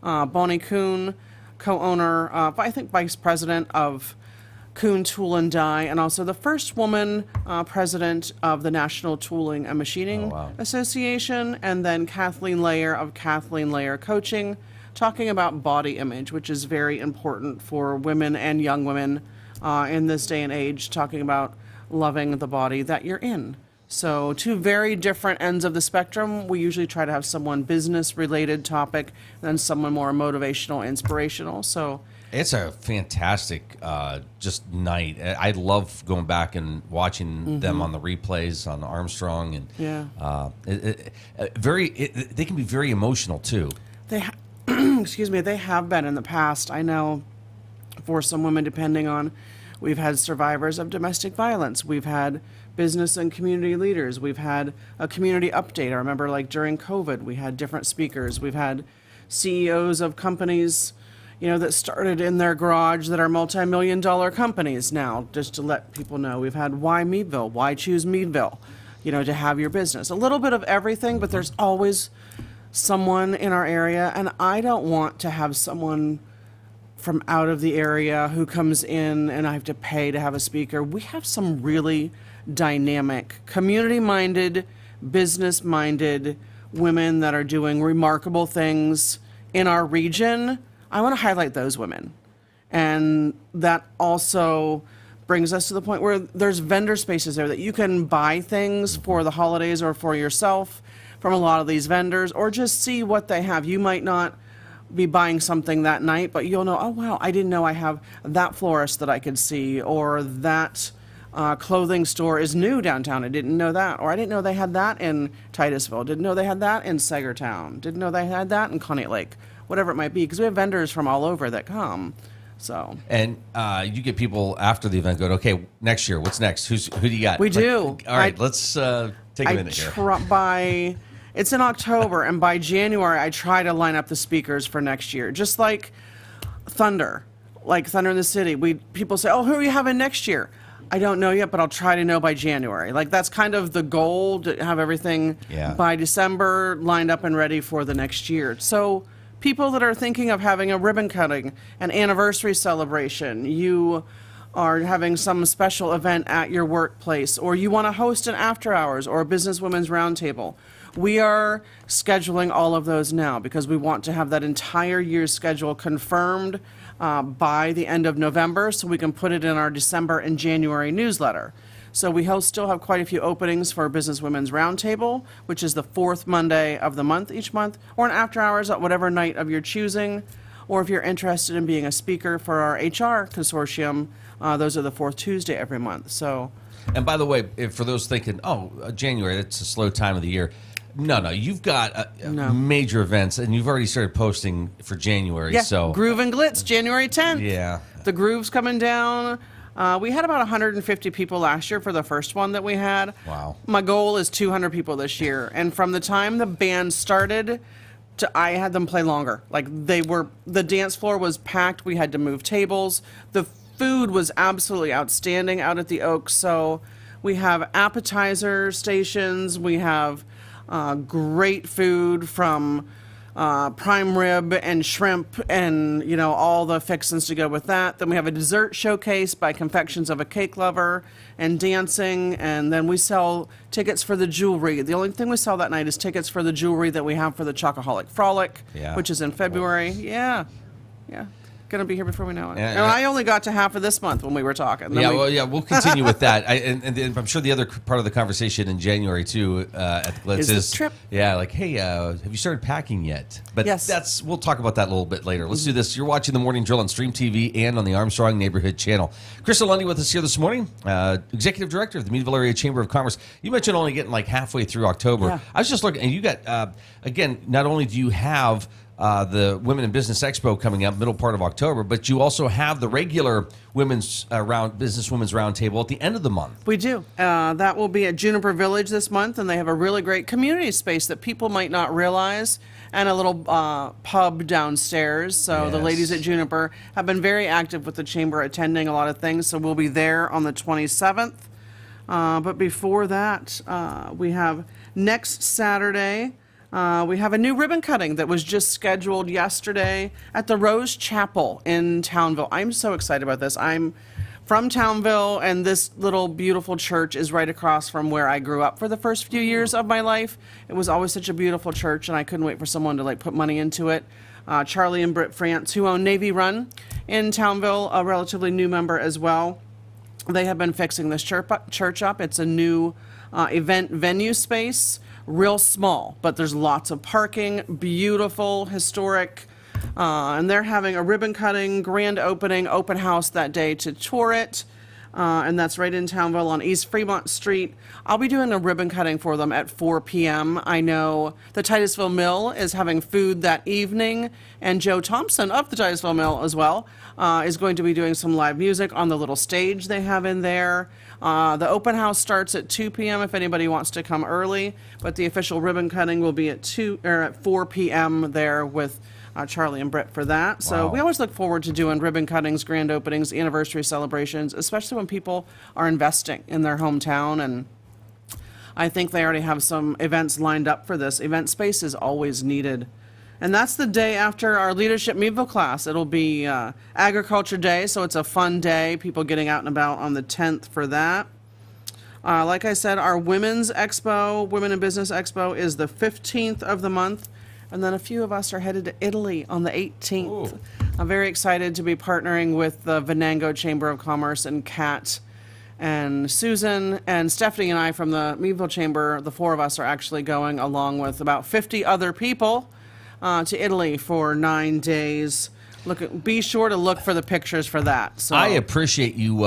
Bonnie Kuhn, co-owner, I think vice president of Kuhn Tool and Die, and also the first woman president of the National Tooling and Machining Association, and then Kathleen Layer of Kathleen Layer Coaching, talking about body image, which is very important for women and young women in this day and age, talking about loving the body that you're in. So two very different ends of the spectrum. We usually try to have someone business-related topic, and then someone more motivational, inspirational. So it's a fantastic just night. I love going back and watching them on the replays on Armstrong, and they can be very emotional too. They excuse me, they have been in the past. I know for some women, depending on, we've had survivors of domestic violence. We've had business and community leaders. We've had a community update. I remember like during COVID, we had different speakers. We've had CEOs of companies, that started in their garage that are multi-million-dollar companies now, just to let people know. We've had why Meadville, why choose Meadville, to have your business. A little bit of everything, but there's always someone in our area, and I don't want to have someone from out of the area who comes in and I have to pay to have a speaker. We have some really dynamic, community-minded, business-minded women that are doing remarkable things in our region. I want to highlight those women. And that also brings us to the point where there's vendor spaces there that you can buy things for the holidays or for yourself from a lot of these vendors, or just see what they have. You might not be buying something that night, but you'll know, oh wow, I didn't know I have that florist that I could see, or that clothing store is new downtown. I didn't know that, or I didn't know they had that in Titusville. Didn't know they had that in Sagertown. Didn't know they had that in Conneaut Lake. Whatever it might be, because we have vendors from all over that come. So. And you get people after the event going, okay, next year, what's next? Who do you got? We do. All right, let's take a minute here. It's in October, and by January, I try to line up the speakers for next year. Just like Thunder in the City. People say, oh, who are you having next year? I don't know yet, but I'll try to know by January. Like, that's kind of the goal, to have everything by December lined up and ready for the next year. So people that are thinking of having a ribbon cutting, an anniversary celebration, you are having some special event at your workplace, or you want to host an after hours or a businesswomen's roundtable. We are scheduling all of those now because we want to have that entire year's schedule confirmed by the end of November, so we can put it in our December and January newsletter. So we still have quite a few openings for Businesswomen's Roundtable, which is the fourth Monday of the month each month, or an after hours at whatever night of your choosing. Or if you're interested in being a speaker for our HR consortium, those are the fourth Tuesday every month. So. And by the way, for those thinking, January, that's a slow time of the year. No, you've got major events, and you've already started posting for January. Yeah, so Groove and Glitz, January 10th. Yeah. The Groove's coming down. We had about 150 people last year for the first one that we had. Wow. My goal is 200 people this year. And from the time the band started, I had them play longer. Like, the dance floor was packed. We had to move tables. The food was absolutely outstanding out at the Oaks. So we have appetizer stations. We have great food from prime rib and shrimp and, all the fixings to go with that. Then we have a dessert showcase by Confections of a Cake Lover and dancing. And then we sell tickets for the jewelry. The only thing we sell that night is tickets for the jewelry that we have for the Chocoholic Frolic, which is in February. Yeah. Going to be here before we know it. And I only got to half of this month when we were talking. We'll continue with that. And I'm sure the other part of the conversation in January, too, at the Glitz is the trip. Yeah, like, hey, have you started packing yet? But yes. We'll talk about that a little bit later. Let's do this. You're watching The Morning Drill on Stream TV and on the Armstrong Neighborhood Channel. Christa Lundy with us here this morning, Executive Director of the Meadville Area Chamber of Commerce. You mentioned only getting like halfway through October. Yeah. I was just looking, and you got, again, not only do you have the Women in Business Expo coming up middle part of October, but you also have the regular Businesswomen's Roundtable at the end of the month. We do. That will be at Juniper Village this month, and they have a really great community space that people might not realize, and a little pub downstairs. So the ladies at Juniper have been very active with the chamber, attending a lot of things, so we'll be there on the 27th. But before that, we have next Saturday, we have a new ribbon cutting that was just scheduled yesterday at the Rose Chapel in Townville. I'm so excited about this. I'm from Townville, and this little beautiful church is right across from where I grew up for the first few years of my life. It was always such a beautiful church, and I couldn't wait for someone to put money into it. Charlie and Britt France, who own Navy Run in Townville, a relatively new member as well. They have been fixing this church up. It's a new event venue space. Real small, but there's lots of parking, beautiful, historic, and they're having a ribbon cutting, grand opening, open house that day to tour it, and that's right in Townville on East Fremont Street. I'll be doing a ribbon cutting for them at 4 p.m. I know the Titusville Mill is having food that evening, and Joe Thompson of the Titusville Mill as well is going to be doing some live music on the little stage they have in there. The open house starts at 2 p.m. if anybody wants to come early, but the official ribbon cutting will be at 4 p.m. there with Charlie and Britt for that. So we always look forward to doing ribbon cuttings, grand openings, anniversary celebrations, especially when people are investing in their hometown. And I think they already have some events lined up for this. Event space is always needed. And that's the day after our Leadership Meadville class. It'll be Agriculture Day, so it's a fun day. People getting out and about on the 10th for that. Like I said, our Women's Expo, Women in Business Expo, is the 15th of the month. And then a few of us are headed to Italy on the 18th. I'm very excited to be partnering with the Venango Chamber of Commerce and Kat and Susan and Stephanie and I from the Meadville Chamber. The 4 of us are actually going along with about 50 other people to Italy for 9 days. Be sure to look for the pictures for that. So I appreciate you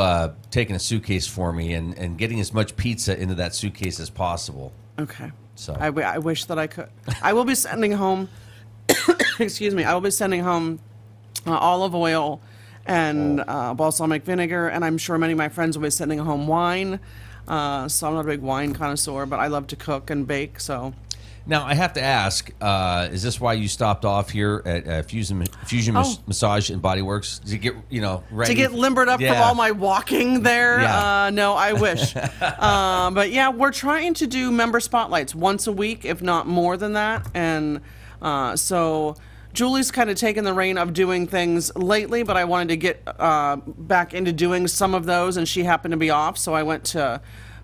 taking a suitcase for me and getting as much pizza into that suitcase as possible. Okay. So I wish that I could. I will be sending home, excuse me, I will be sending home olive oil and balsamic vinegar, and I'm sure many of my friends will be sending home wine. So I'm not a big wine connoisseur, but I love to cook and bake. So now I have to ask: is this why you stopped off here at Fusion Massage and Body Works to get ready? To get limbered up from all my walking there? Yeah. No, I wish. But yeah, we're trying to do member spotlights once a week, if not more than that, and so. Julie's kind of taken the reign of doing things lately, but I wanted to get back into doing some of those, and she happened to be off, so I went to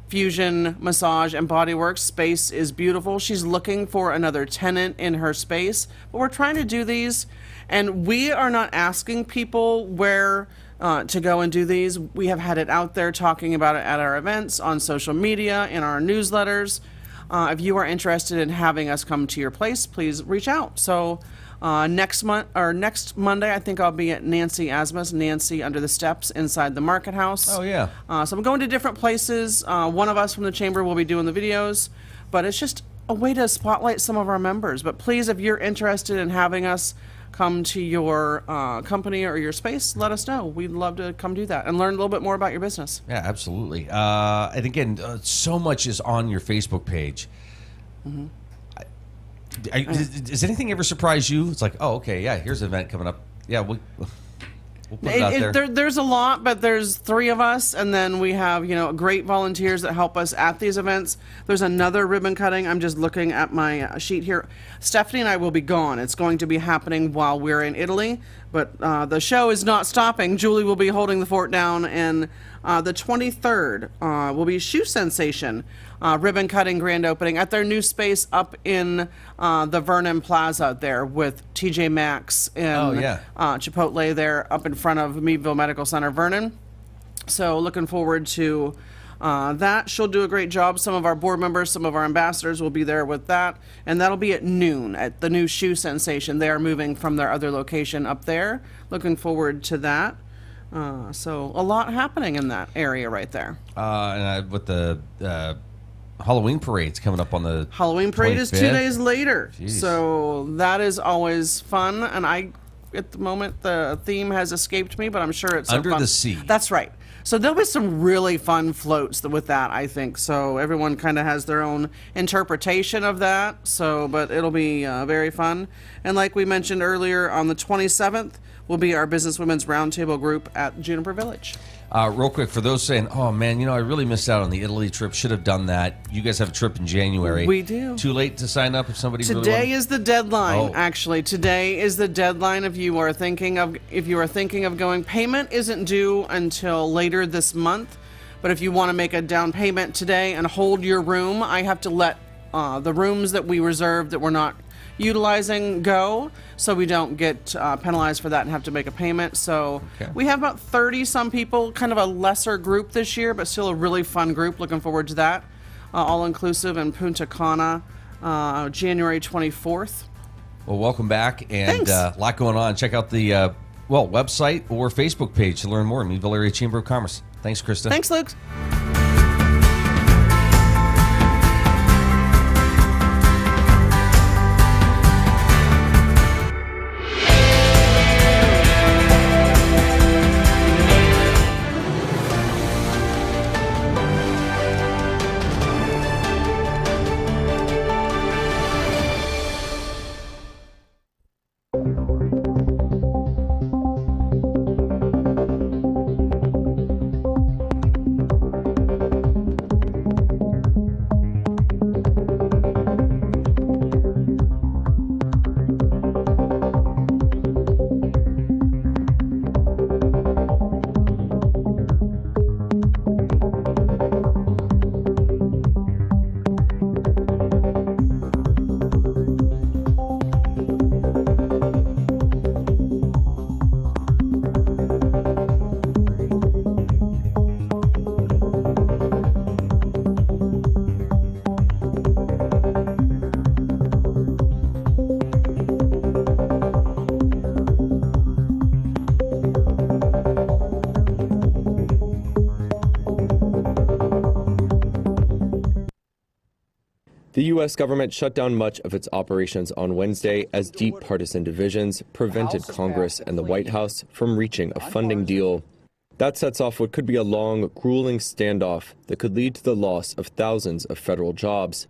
Fusion Massage and Body Works. Space is beautiful. She's looking for another tenant in her space, but we're trying to do these, and we are not asking people where to go and do these. We have had it out there talking about it at our events, on social media, in our newsletters. If you are interested in having us come to your place, please reach out. So next Monday, I think I'll be at Nancy Asmus, Nancy Under the Steps inside the Market House. Oh, yeah. So I'm going to different places. One of us from the chamber will be doing the videos, but it's just a way to spotlight some of our members. But please, if you're interested in having us come to your company or your space, let us know. We'd love to come do that and learn a little bit more about your business. Yeah, absolutely. And again, so much is on your Facebook page. Mm-hmm. Does anything ever surprise you? It's like, oh, okay, yeah, here's an event coming up. Yeah, we'll put it out there. There's a lot, but there's 3 of us, and then we have great volunteers that help us at these events. There's another ribbon cutting. I'm just looking at my sheet here. Stephanie and I will be gone. It's going to be happening while we're in Italy, but the show is not stopping. Julie will be holding the fort down, and the 23rd will be Shoe Sensation ribbon cutting grand opening at their new space up in the Vernon Plaza there with TJ Maxx and Chipotle there up in front of Meadville Medical Center, Vernon. So looking forward to that. She'll do a great job. Some of our board members, some of our ambassadors will be there with that. And that'll be at noon at the new Shoe Sensation. They are moving from their other location up there. Looking forward to that. So a lot happening in that area right there. And with the Halloween parade's coming up on the Halloween parade 25th. is 2 days later. Jeez. So that is always fun. And at the moment, the theme has escaped me, but I'm sure it's Under fun. the Sea. That's right. So there'll be some really fun floats with that, I think. So everyone kind of has their own interpretation of that. So, but it'll be very fun. And like we mentioned earlier, on the 27th will be our Business Women's Roundtable group at Juniper Village. Real quick, for those saying, oh man, I really missed out on the Italy trip, should have done that. You guys have a trip in January. We do. Too late to sign up if somebody really Today is the deadline, actually. Today is the deadline if you are thinking of going. Payment isn't due until later this month, but if you want to make a down payment today and hold your room, I have to let the rooms that we reserved that we're not utilizing go, so we don't get penalized for that and have to make a payment. So we have about 30 some people, kind of a lesser group this year, but still a really fun group. Looking forward to that. All inclusive in Punta Cana, January 24th. Well, welcome back, and a lot going on. Check out the website or Facebook page to learn more. Meadville Area Chamber of Commerce. Thanks, Christa. Thanks, Luke. The U.S. government shut down much of its operations on Wednesday as deep partisan divisions prevented Congress and the White House from reaching a funding deal. That sets off what could be a long, grueling standoff that could lead to the loss of thousands of federal jobs.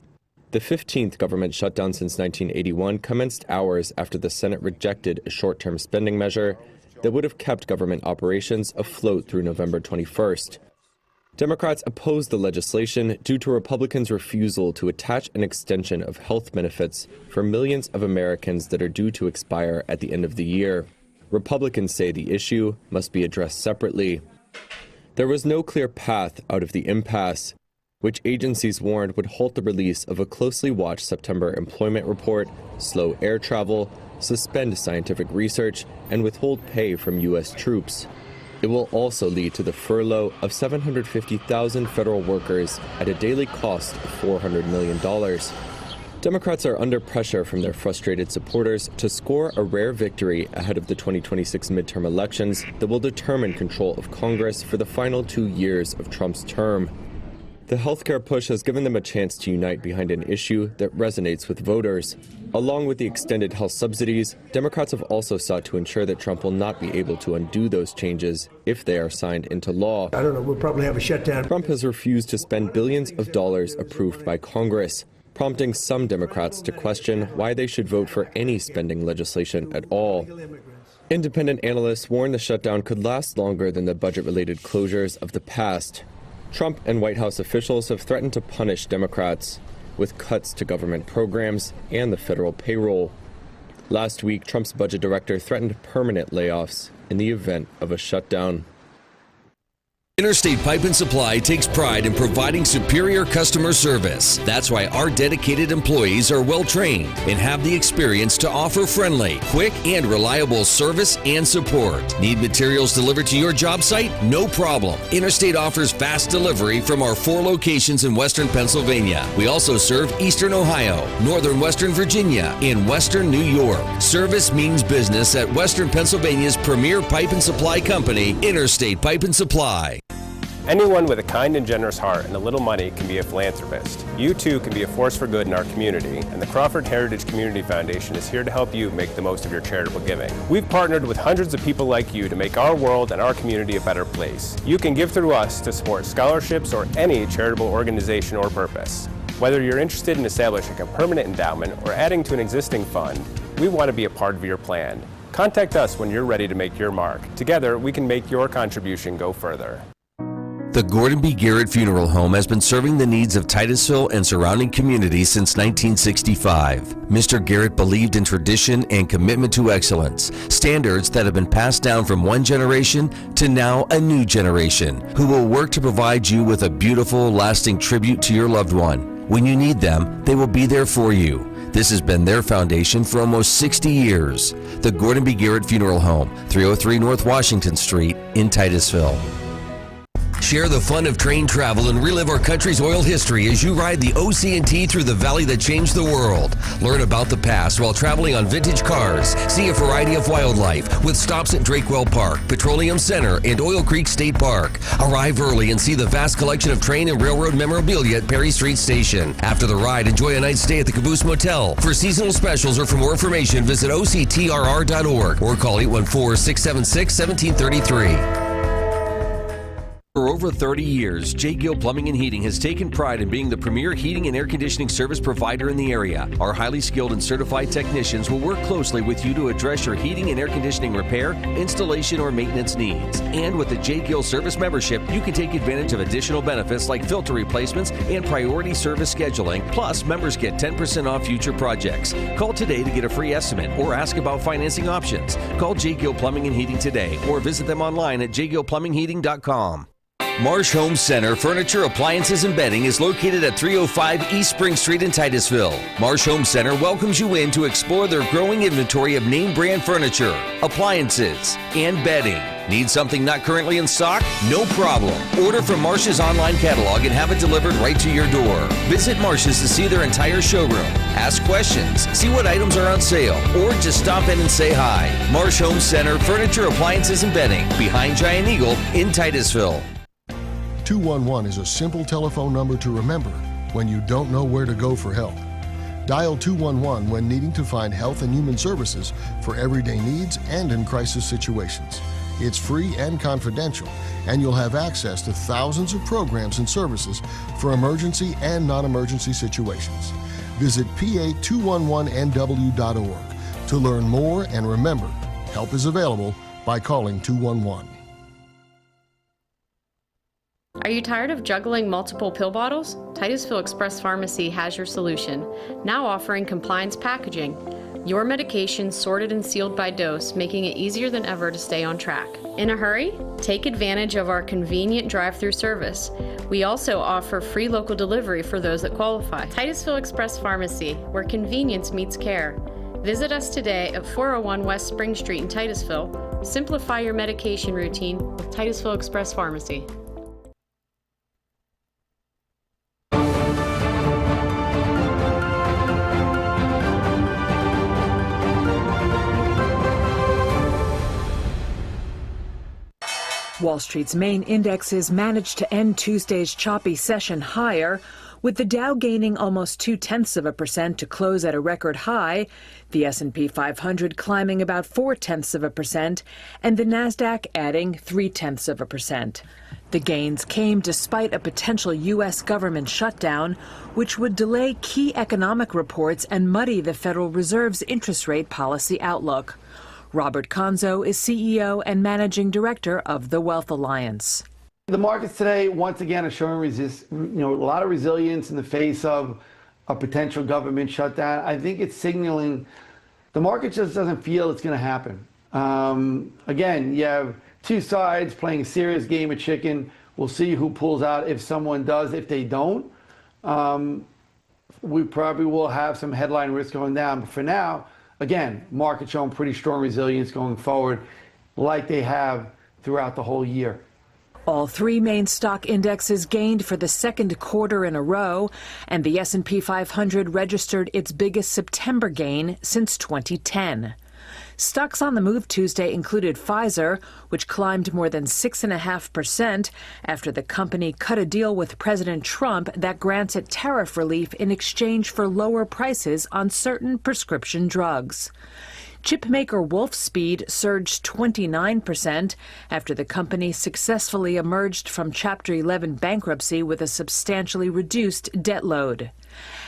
The 15th government shutdown since 1981 commenced hours after the Senate rejected a short-term spending measure that would have kept government operations afloat through November 21st. Democrats opposed the legislation due to Republicans' refusal to attach an extension of health benefits for millions of Americans that are due to expire at the end of the year. Republicans say the issue must be addressed separately. There was no clear path out of the impasse, which agencies warned would halt the release of a closely watched September employment report, slow air travel, suspend scientific research, and withhold pay from U.S. troops. It will also lead to the furlough of 750,000 federal workers at a daily cost of $400 million. Democrats are under pressure from their frustrated supporters to score a rare victory ahead of the 2026 midterm elections that will determine control of Congress for the final 2 years of Trump's term. The healthcare push has given them a chance to unite behind an issue that resonates with voters. Along with the extended health subsidies, Democrats have also sought to ensure that Trump will not be able to undo those changes if they are signed into law. I don't know, we'll probably have a shutdown. Trump has refused to spend billions of dollars approved by Congress, prompting some Democrats to question why they should vote for any spending legislation at all. Independent analysts warn the shutdown could last longer than the budget-related closures of the past. Trump and White House officials have threatened to punish Democrats with cuts to government programs and the federal payroll. Last week, Trump's budget director threatened permanent layoffs in the event of a shutdown. Interstate Pipe and Supply takes pride in providing superior customer service. That's why our dedicated employees are well trained and have the experience to offer friendly, quick, and reliable service and support. Need materials delivered to your job site? No problem. Interstate offers fast delivery from our 4 locations in Western Pennsylvania. We also serve Eastern Ohio, Northern Western Virginia, and Western New York. Service means business at Western Pennsylvania's premier pipe and supply company, Interstate Pipe and Supply. Anyone with a kind and generous heart and a little money can be a philanthropist. You too can be a force for good in our community, and the Crawford Heritage Community Foundation is here to help you make the most of your charitable giving. We've partnered with hundreds of people like you to make our world and our community a better place. You can give through us to support scholarships or any charitable organization or purpose. Whether you're interested in establishing a permanent endowment or adding to an existing fund, we want to be a part of your plan. Contact us when you're ready to make your mark. Together, we can make your contribution go further. The Gordon B. Garrett Funeral Home has been serving the needs of Titusville and surrounding communities since 1965. Mr. Garrett believed in tradition and commitment to excellence, standards that have been passed down from one generation to now a new generation, who will work to provide you with a beautiful, lasting tribute to your loved one. When you need them, they will be there for you. This has been their foundation for almost 60 years. The Gordon B. Garrett Funeral Home, 303 North Washington Street in Titusville. Share the fun of train travel and relive our country's oil history as you ride the OC&T through the valley that changed the world. Learn about the past while traveling on vintage cars. See a variety of wildlife with stops at Drakewell Park, Petroleum Center, and Oil Creek State Park. Arrive early and see the vast collection of train and railroad memorabilia at Perry Street Station. After the ride, enjoy a night's stay at the Caboose Motel. For seasonal specials or for more information, visit octrr.org or call 814-676-1733. For over 30 years, J. Gill Plumbing and Heating has taken pride in being the premier heating and air conditioning service provider in the area. Our highly skilled and certified technicians will work closely with you to address your heating and air conditioning repair, installation, or maintenance needs. And with the J. Gill Service membership, you can take advantage of additional benefits like filter replacements and priority service scheduling. Plus, members get 10% off future projects. Call today to get a free estimate or ask about financing options. Call J. Gill Plumbing and Heating today or visit them online at jgillplumbingheating.com. Marsh Home Center Furniture, Appliances, and Bedding is located at 305 East Spring Street in Titusville. Marsh Home Center welcomes you in to explore their growing inventory of name brand furniture, appliances, and bedding. Need something not currently in stock? No problem. Order from Marsh's online catalog and have it delivered right to your door. Visit Marsh's to see their entire showroom. Ask questions, see what items are on sale, or just stop in and say hi. Marsh Home Center Furniture, Appliances, and Bedding, behind Giant Eagle in Titusville. 211 is a simple telephone number to remember, when you don't know where to go for help. Dial 211 when needing to find health and human services for everyday needs and in crisis situations. It's free and confidential, and you'll have access to thousands of programs and services for emergency and non-emergency situations. Visit pa211nw.org to learn more, and remember, help is available by calling 211. Are you tired of juggling multiple pill bottles? Titusville Express Pharmacy has your solution, now offering compliance packaging. Your medication sorted and sealed by dose, making it easier than ever to stay on track. In a hurry? Take advantage of our convenient drive-through service. We also offer free local delivery for those that qualify. Titusville Express Pharmacy, where convenience meets care. Visit us today at 401 West Spring Street in Titusville. Simplify your medication routine with Titusville Express Pharmacy. Wall Street's main indexes managed to end Tuesday's choppy session higher, with the Dow gaining almost 0.2% to close at a record high, the S&P 500 climbing about 0.4%, and the Nasdaq adding 0.3%. The gains came despite a potential U.S. government shutdown, which would delay key economic reports and muddy the Federal Reserve's interest rate policy outlook. Robert Conzo is CEO and Managing Director of the Wealth Alliance. The markets today, once again, are showing a lot of resilience in the face of a potential government shutdown. I think it's signaling the market just doesn't feel it's going to happen. Again, you have two sides playing a serious game of chicken. We'll see who pulls out if someone does. If they don't, we probably will have some headline risk going down. But for now, again, market showing pretty strong resilience going forward, like they have throughout the whole year. All three main stock indexes gained for the second quarter in a row, and the S&P 500 registered its biggest September gain since 2010. Stocks on the move Tuesday included Pfizer, which climbed more than 6.5% after the company cut a deal with President Trump that grants it tariff relief in exchange for lower prices on certain prescription drugs. Chipmaker Wolfspeed surged 29% after the company successfully emerged from Chapter 11 bankruptcy with a substantially reduced debt load.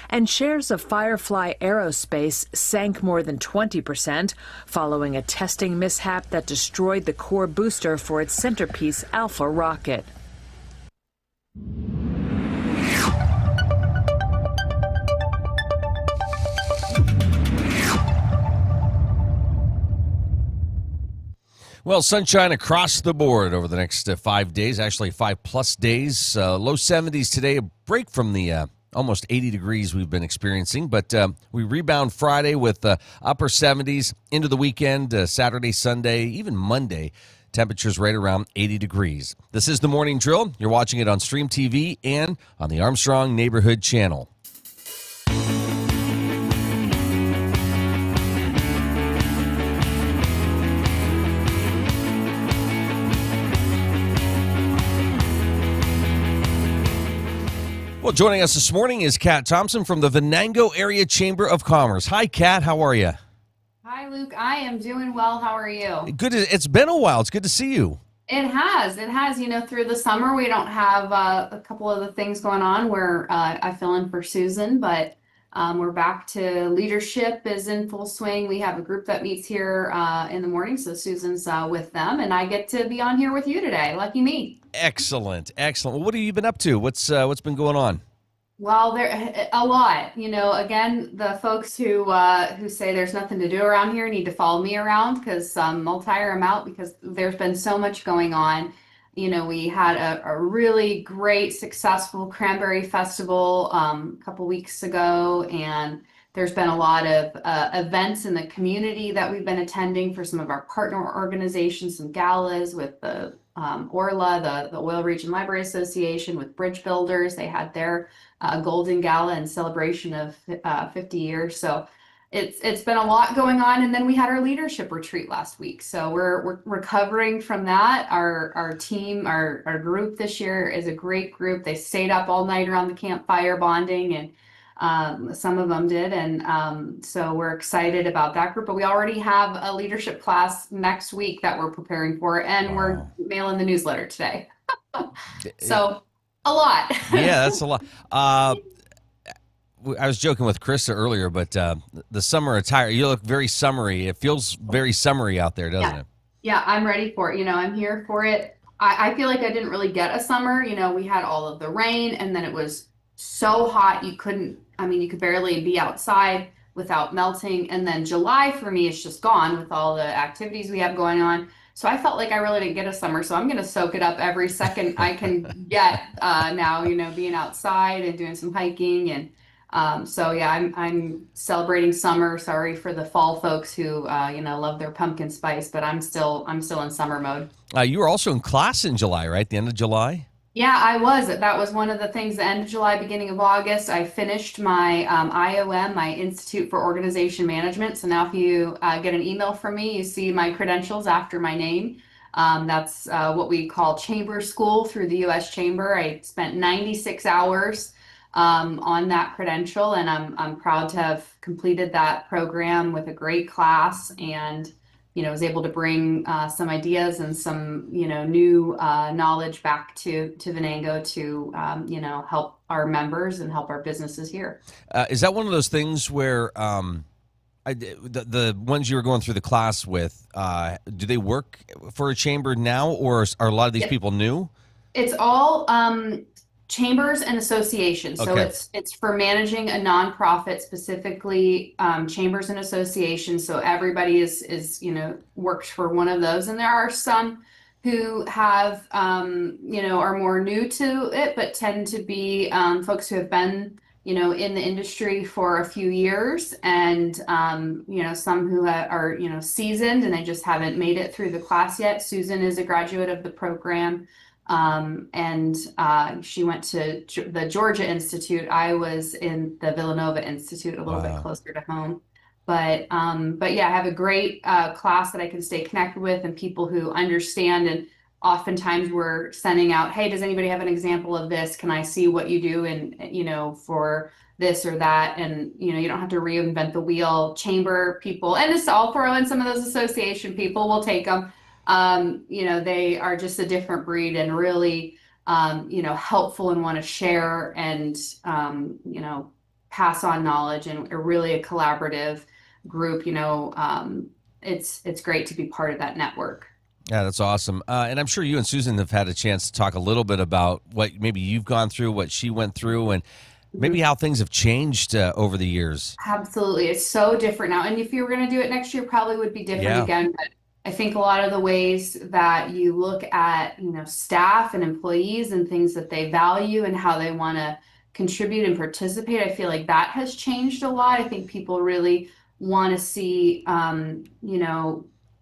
And shares of Firefly Aerospace sank more than 20% following a testing mishap that destroyed the core booster for its Centerpiece Alpha rocket. Well, sunshine across the board over the next 5 days, actually 5+ days. Low 70s today, a break from the almost 80 degrees we've been experiencing, but we rebound Friday with upper 70s into the weekend, Saturday, Sunday, even Monday. Temperatures right around 80 degrees. This is the Morning Drill. You're watching it on Stream TV and on the Armstrong Neighborhood Channel. Well, joining us this morning is Kat Thompson from the Venango Area Chamber of Commerce. Hi, Kat. How are you? Hi, Luke. I am doing well. How are you? Good. It's been a while. It's good to see you. It has. It has. You know, through the summer, we don't have a couple of the things going on where I fill in for Susan, but we're back to leadership is in full swing. We have a group that meets here in the morning, so Susan's with them, and I get to be on here with you today. Lucky me. Excellent. Excellent. Well, what have you been up to? What's been going on? Well, there a lot. You know, again, the folks who say there's nothing to do around here need to follow me around because I'll tire them out because there's been so much going on. You know, we had a really great, successful Cranberry Festival a couple weeks ago, and there's been a lot of events in the community that we've been attending for some of our partner organizations, some galas with the ORLA, the Oil Region Library Association, with Bridge Builders. They had their Golden Gala in celebration of 50 years. So it's been a lot going on. And then we had our leadership retreat last week. So we're recovering from that. Our team, our group this year is a great group. They stayed up all night around the campfire bonding, and some of them did. And so we're excited about that group. But we already have a leadership class next week that we're preparing for, and we're mailing the newsletter today. So a lot. Yeah, that's a lot. I was joking with Christa earlier, but the summer attire, you look very summery. It feels very summery out there, doesn't it? Yeah, I'm ready for it. I'm here for it. I feel like I didn't really get a summer. We had all of the rain, and then it was so hot you could barely be outside without melting. And then July for me is just gone with all the activities we have going on. So I felt like I really didn't get a summer. So I'm going to soak it up every second I can get now, being outside and doing some hiking. And so yeah, I'm celebrating summer. Sorry for the fall folks who love their pumpkin spice, but I'm still in summer mode. You were also in class in July, right? The end of July? Yeah, I was. That was one of the things, the end of July, beginning of August. I finished my IOM, my Institute for Organization Management. So now if you get an email from me, you see my credentials after my name. That's what we call Chamber School through the U.S. Chamber. I spent 96 hours on that credential, and I'm proud to have completed that program with a great class, and was able to bring some ideas and some new knowledge back to Venango to help our members and help our businesses here. Is that one of those things where the ones you were going through the class with, do they work for a chamber now, or are a lot of these people new? It's all chambers and associations. So Okay. it's for managing a nonprofit, specifically chambers and associations. So everybody is works for one of those. And there are some who have are more new to it, but tend to be folks who have been in the industry for a few years, and some who are seasoned and they just haven't made it through the class yet. Susan is a graduate of the program. And she went to the Georgia Institute. I was in the Villanova Institute, a little bit closer to home. But yeah, I have a great class that I can stay connected with, and people who understand. And oftentimes we're sending out, hey, does anybody have an example of this? Can I see what you do? And for this or that. And you don't have to reinvent the wheel. Chamber people, and I'll throw in some of those association people. We'll take them. They are just a different breed, and really, helpful, and want to share and, pass on knowledge, and are really a collaborative group. It's great to be part of that network. Yeah, that's awesome. And I'm sure you and Susan have had a chance to talk a little bit about what maybe you've gone through, what she went through, and maybe how things have changed over the years. Absolutely. It's so different now. And if you were going to do it next year, probably would be different again. But I think a lot of the ways that you look at, staff and employees and things that they value and how they want to contribute and participate, I feel like that has changed a lot. I think people really want to see,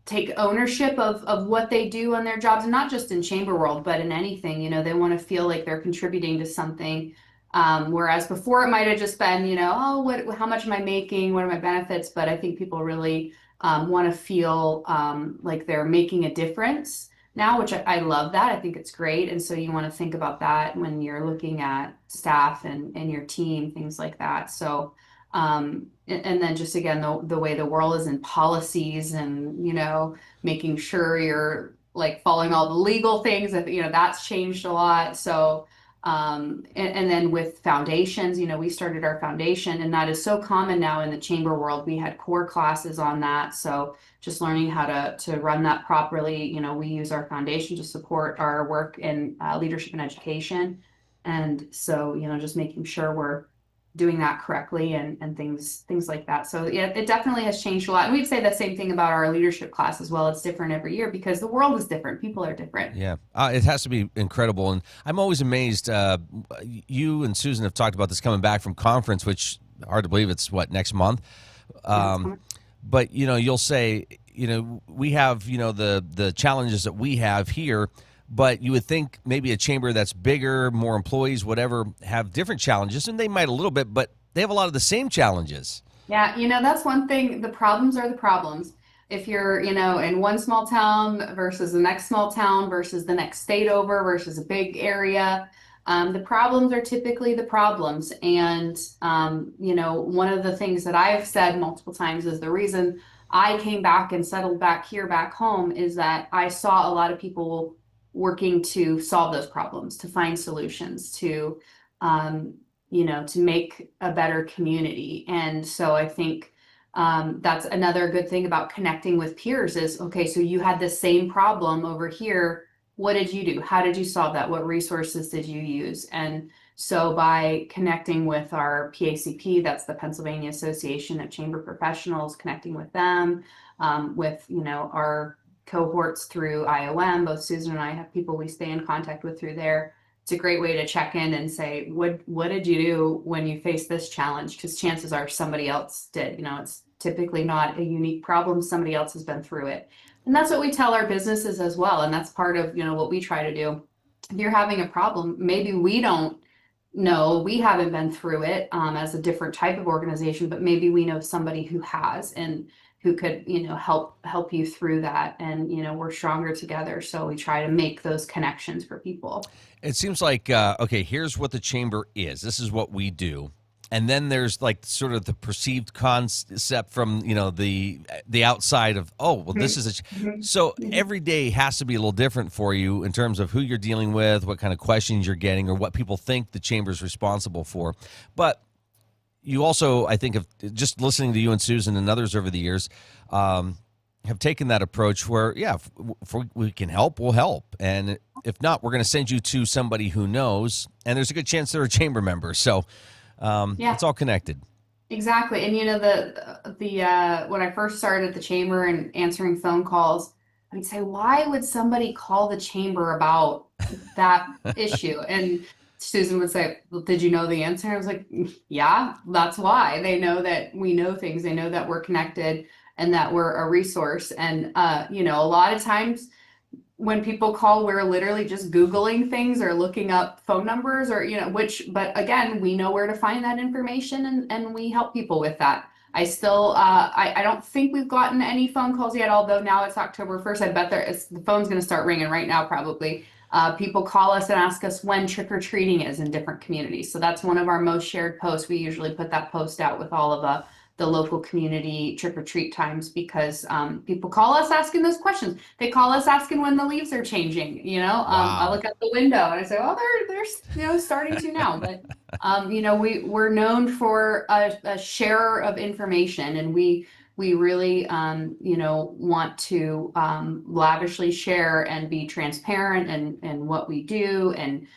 take ownership of what they do on their jobs, and not just in chamber world, but in anything. They want to feel like they're contributing to something. Whereas before it might have just been, how much am I making? What are my benefits? But I think people really want to feel like they're making a difference now, which I love that. I think it's great. And so you want to think about that when you're looking at staff and your team, things like that. So, and then just again, the way the world is in policies, and, making sure you're like following all the legal things, that, that's changed a lot. So, and then with foundations, we started our foundation, and that is so common now in the chamber world. We had core classes on that. So just learning how to run that properly. We use our foundation to support our work in leadership and education. And so, just making sure we're doing that correctly, and things like that. So yeah, it definitely has changed a lot. And we'd say the same thing about our leadership class as well. It's different every year because the world is different. People are different. Yeah, it has to be incredible. And I'm always amazed. You and Susan have talked about this coming back from conference, which hard to believe it's next month. But you'll say, we have, the challenges that we have here, but you would think maybe a chamber that's bigger, more employees, whatever, have different challenges, and they might a little bit, but they have a lot of the same challenges. Yeah, that's one thing. The problems are the problems. If you're, in one small town versus the next small town versus the next state over versus a big area, the problems are typically the problems. And, one of the things that I've said multiple times is the reason I came back and settled back here, back home, is that I saw a lot of people working to solve those problems, to find solutions, um, to make a better community. And so I think that's another good thing about connecting with peers is, okay, so you had the same problem over here. What did you do? How did you solve that? What resources did you use? And so by connecting with our PACP, that's the Pennsylvania Association of Chamber Professionals, connecting with them, with, our cohorts through IOM, both Susan and I have people we stay in contact with through there. It's a great way to check in and say, what did you do when you faced this challenge? Because chances are somebody else did. It's typically not a unique problem. Somebody else has been through it. And that's what we tell our businesses as well. And that's part of, what we try to do. If you're having a problem, maybe we don't know, we haven't been through it as a different type of organization, but maybe we know somebody who has and who could, help you through that. And, we're stronger together. So we try to make those connections for people. It seems like, okay, here's what the chamber is. This is what we do. And then there's like sort of the perceived concept from, the outside of, oh, well, this is so every day has to be a little different for you in terms of who you're dealing with, what kind of questions you're getting, or what people think the chamber's responsible for. But you also, I think, of just listening to you and Susan and others over the years, have taken that approach where, yeah, if we can help, we'll help. And if not, we're going to send you to somebody who knows. And there's a good chance they're a chamber member. So it's all connected. Exactly. And, the when I first started at the chamber and answering phone calls, I'd say, why would somebody call the chamber about that issue? And Susan would say, well, did you know the answer? I was like, yeah, that's why. They know that we know things. They know that we're connected and that we're a resource. And, a lot of times when people call, we're literally just Googling things or looking up phone numbers or, but again, we know where to find that information and we help people with that. I still, I don't think we've gotten any phone calls yet, although now it's October 1st. I bet the phone's going to start ringing right now, probably. People call us and ask us when trick-or-treating is in different communities. So that's one of our most shared posts. We usually put that post out with all of the local community trick-or-treat times because people call us asking those questions. They call us asking when the leaves are changing, Wow. I look out the window and I say, oh, they're starting to now. But, we're known for a sharer of information, and we really, want to lavishly share and be transparent and what we do and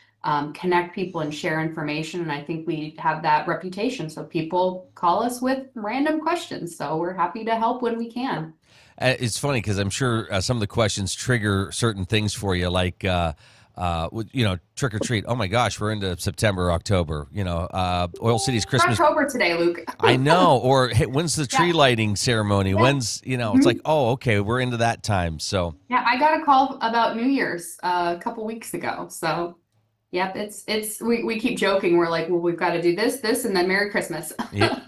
connect people and share information. And I think we have that reputation. So people call us with random questions. So we're happy to help when we can. It's funny because I'm sure some of the questions trigger certain things for you, like, trick or treat. Oh my gosh, we're into September, October. Oil City's Christmas. October today, Luke. I know. Or hey, when's the tree lighting ceremony? Yeah. When's It's like, oh, okay, we're into that time. So yeah, I got a call about New Year's a couple weeks ago. So yep, we keep joking. We're like, well, we've got to do this, and then Merry Christmas. Yeah.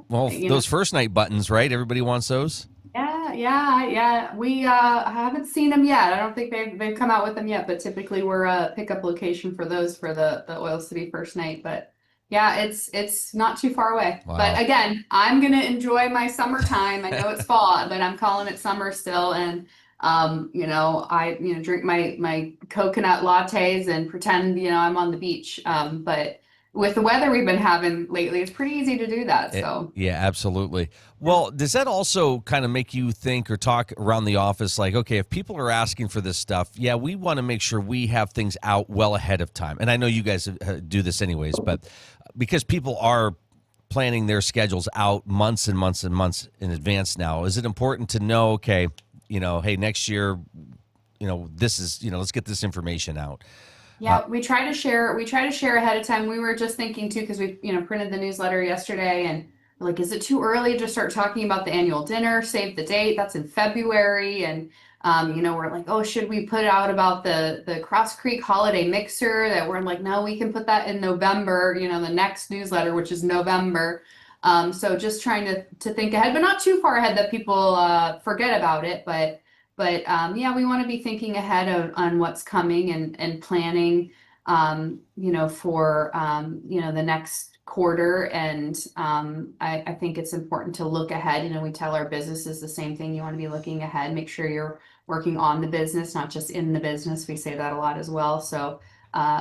Well, those first night buttons, right? Everybody wants those. Yeah. We haven't seen them yet. I don't think they've come out with them yet, but typically we're a pickup location for those for the Oil City first night. But yeah, it's not too far away. Wow. But again, I'm gonna enjoy my summertime. I know it's fall, but I'm calling it summer still. And I drink my coconut lattes and pretend I'm on the beach. But with the weather we've been having lately, it's pretty easy to do that. So yeah, absolutely. Well, does that also kind of make you think or talk around the office like, okay, if people are asking for this stuff, yeah, we want to make sure we have things out well ahead of time. And I know you guys do this anyways, but because people are planning their schedules out months and months and months in advance now, is it important to know, okay, hey, next year, this is, let's get this information out. Yeah, we try to share ahead of time. We were just thinking too, because we, printed the newsletter yesterday, and we're like, is it too early to start talking about the annual dinner? Save the date. That's in February. And, we're like, oh, should we put out about the Cross Creek holiday mixer? That we're like, no, we can put that in November, the next newsletter, which is November. So just trying to think ahead, but not too far ahead that people forget about it. But yeah, we want to be thinking ahead on what's coming and planning, for the next quarter. And I think it's important to look ahead. We tell our businesses the same thing. You want to be looking ahead, make sure you're working on the business, not just in the business. We say that a lot as well. So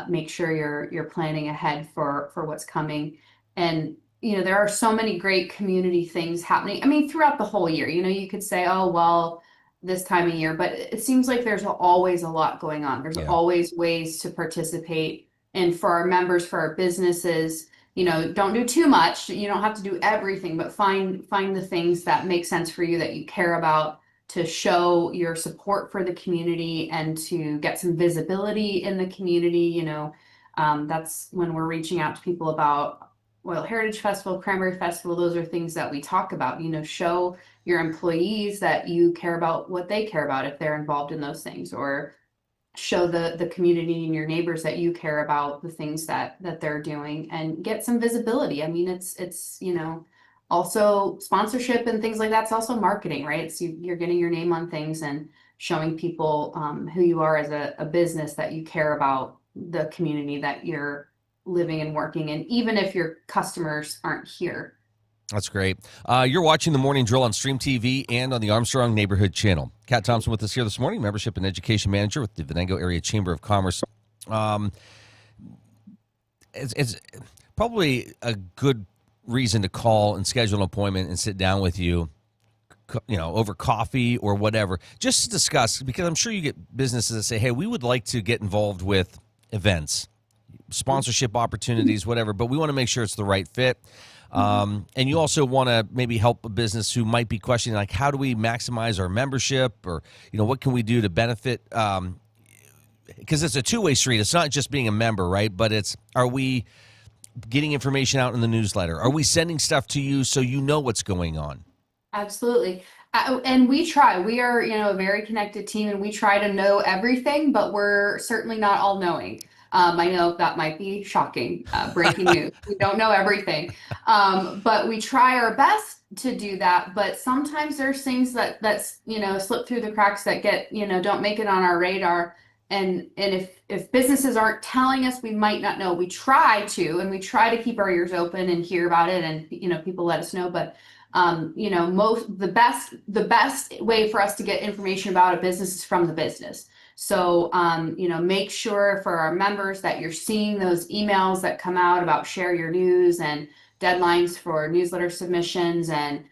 make sure you're planning ahead for what's coming. And there are so many great community things happening. I mean, throughout the whole year. You could say, oh well, this time of year, but it seems like there's always a lot going on. There's always ways to participate. And for our members, for our businesses, don't do too much. You don't have to do everything, but find the things that make sense for you, that you care about, to show your support for the community and to get some visibility in the community. That's when we're reaching out to people about Oil Heritage Festival, Cranberry Festival. Those are things that we talk about. Show your employees that you care about what they care about if they're involved in those things, or show the community and your neighbors that you care about the things that they're doing, and get some visibility. I mean, it's also sponsorship and things like that. It's also marketing, right? It's you're getting your name on things and showing people who you are as a business, that you care about the community that you're living and working in, even if your customers aren't here. That's great. You're watching The Morning Drill on Stream TV and on the Armstrong Neighborhood Channel. Kat Thompson with us here this morning, Membership and Education Manager with the Venango Area Chamber of Commerce. It's probably a good reason to call and schedule an appointment and sit down with you, over coffee or whatever, just to discuss, because I'm sure you get businesses that say, hey, we would like to get involved with events, sponsorship opportunities, whatever, but we want to make sure it's the right fit. And you also want to maybe help a business who might be questioning, like, how do we maximize our membership, or, what can we do to benefit? Because it's a two-way street. It's not just being a member, right? But are we getting information out in the newsletter? Are we sending stuff to you so you know what's going on? Absolutely. And we try. We are, a very connected team, and we try to know everything, but we're certainly not all knowing. I know that might be shocking, breaking news. We don't know everything, but we try our best to do that. But sometimes there's things that's slip through the cracks that get don't make it on our radar. And if businesses aren't telling us, we might not know. We try to, and we try to keep our ears open and hear about it, and people let us know. But the best way for us to get information about a business is from the business. So, make sure for our members that you're seeing those emails that come out about share your news and deadlines for newsletter submissions, and,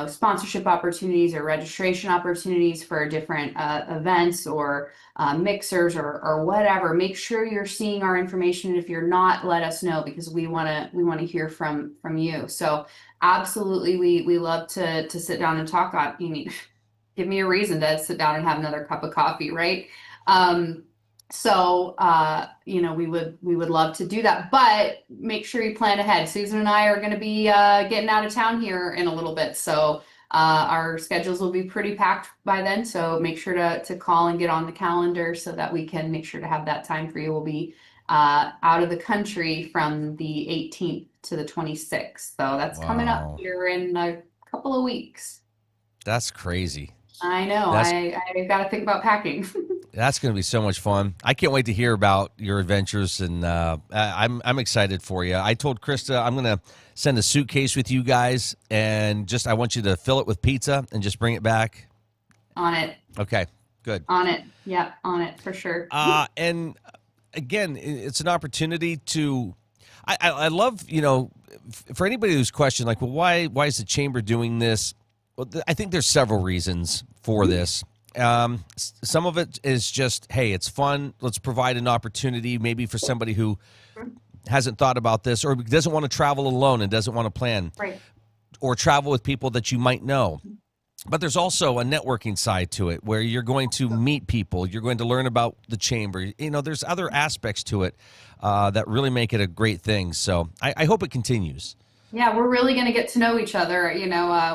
sponsorship opportunities or registration opportunities for different events or mixers or whatever. Make sure you're seeing our information. And if you're not, let us know, because we want to hear from you. So absolutely, we love to sit down and talk on. Give me a reason to sit down and have another cup of coffee, right? We would love to do that, but make sure you plan ahead. Susan and I are going to be getting out of town here in a little bit, so our schedules will be pretty packed by then. So make sure to call and get on the calendar so that we can make sure to have that time for you. We'll be out of the country from the 18th to the 26th, so that's coming up here in a couple of weeks. That's crazy. I know. I got to think about packing. That's going to be so much fun. I can't wait to hear about your adventures, and I'm excited for you. I told Christa I'm going to send a suitcase with you guys, and I want you to fill it with pizza and just bring it back. On it. Okay, good. On it. Yeah, on it for sure. And again, it's an opportunity to. I love, for anybody who's questioned, like, well, why is the chamber doing this? Well, I think there's several reasons for this. Some of it is just, hey, it's fun. Let's provide an opportunity maybe for somebody who hasn't thought about this, or doesn't want to travel alone and doesn't want to plan, right, or travel with people that you might know. But there's also a networking side to it, where you're going to meet people. You're going to learn about the chamber. There's other aspects to it that really make it a great thing. So I hope it continues. Yeah, we're really going to get to know each other.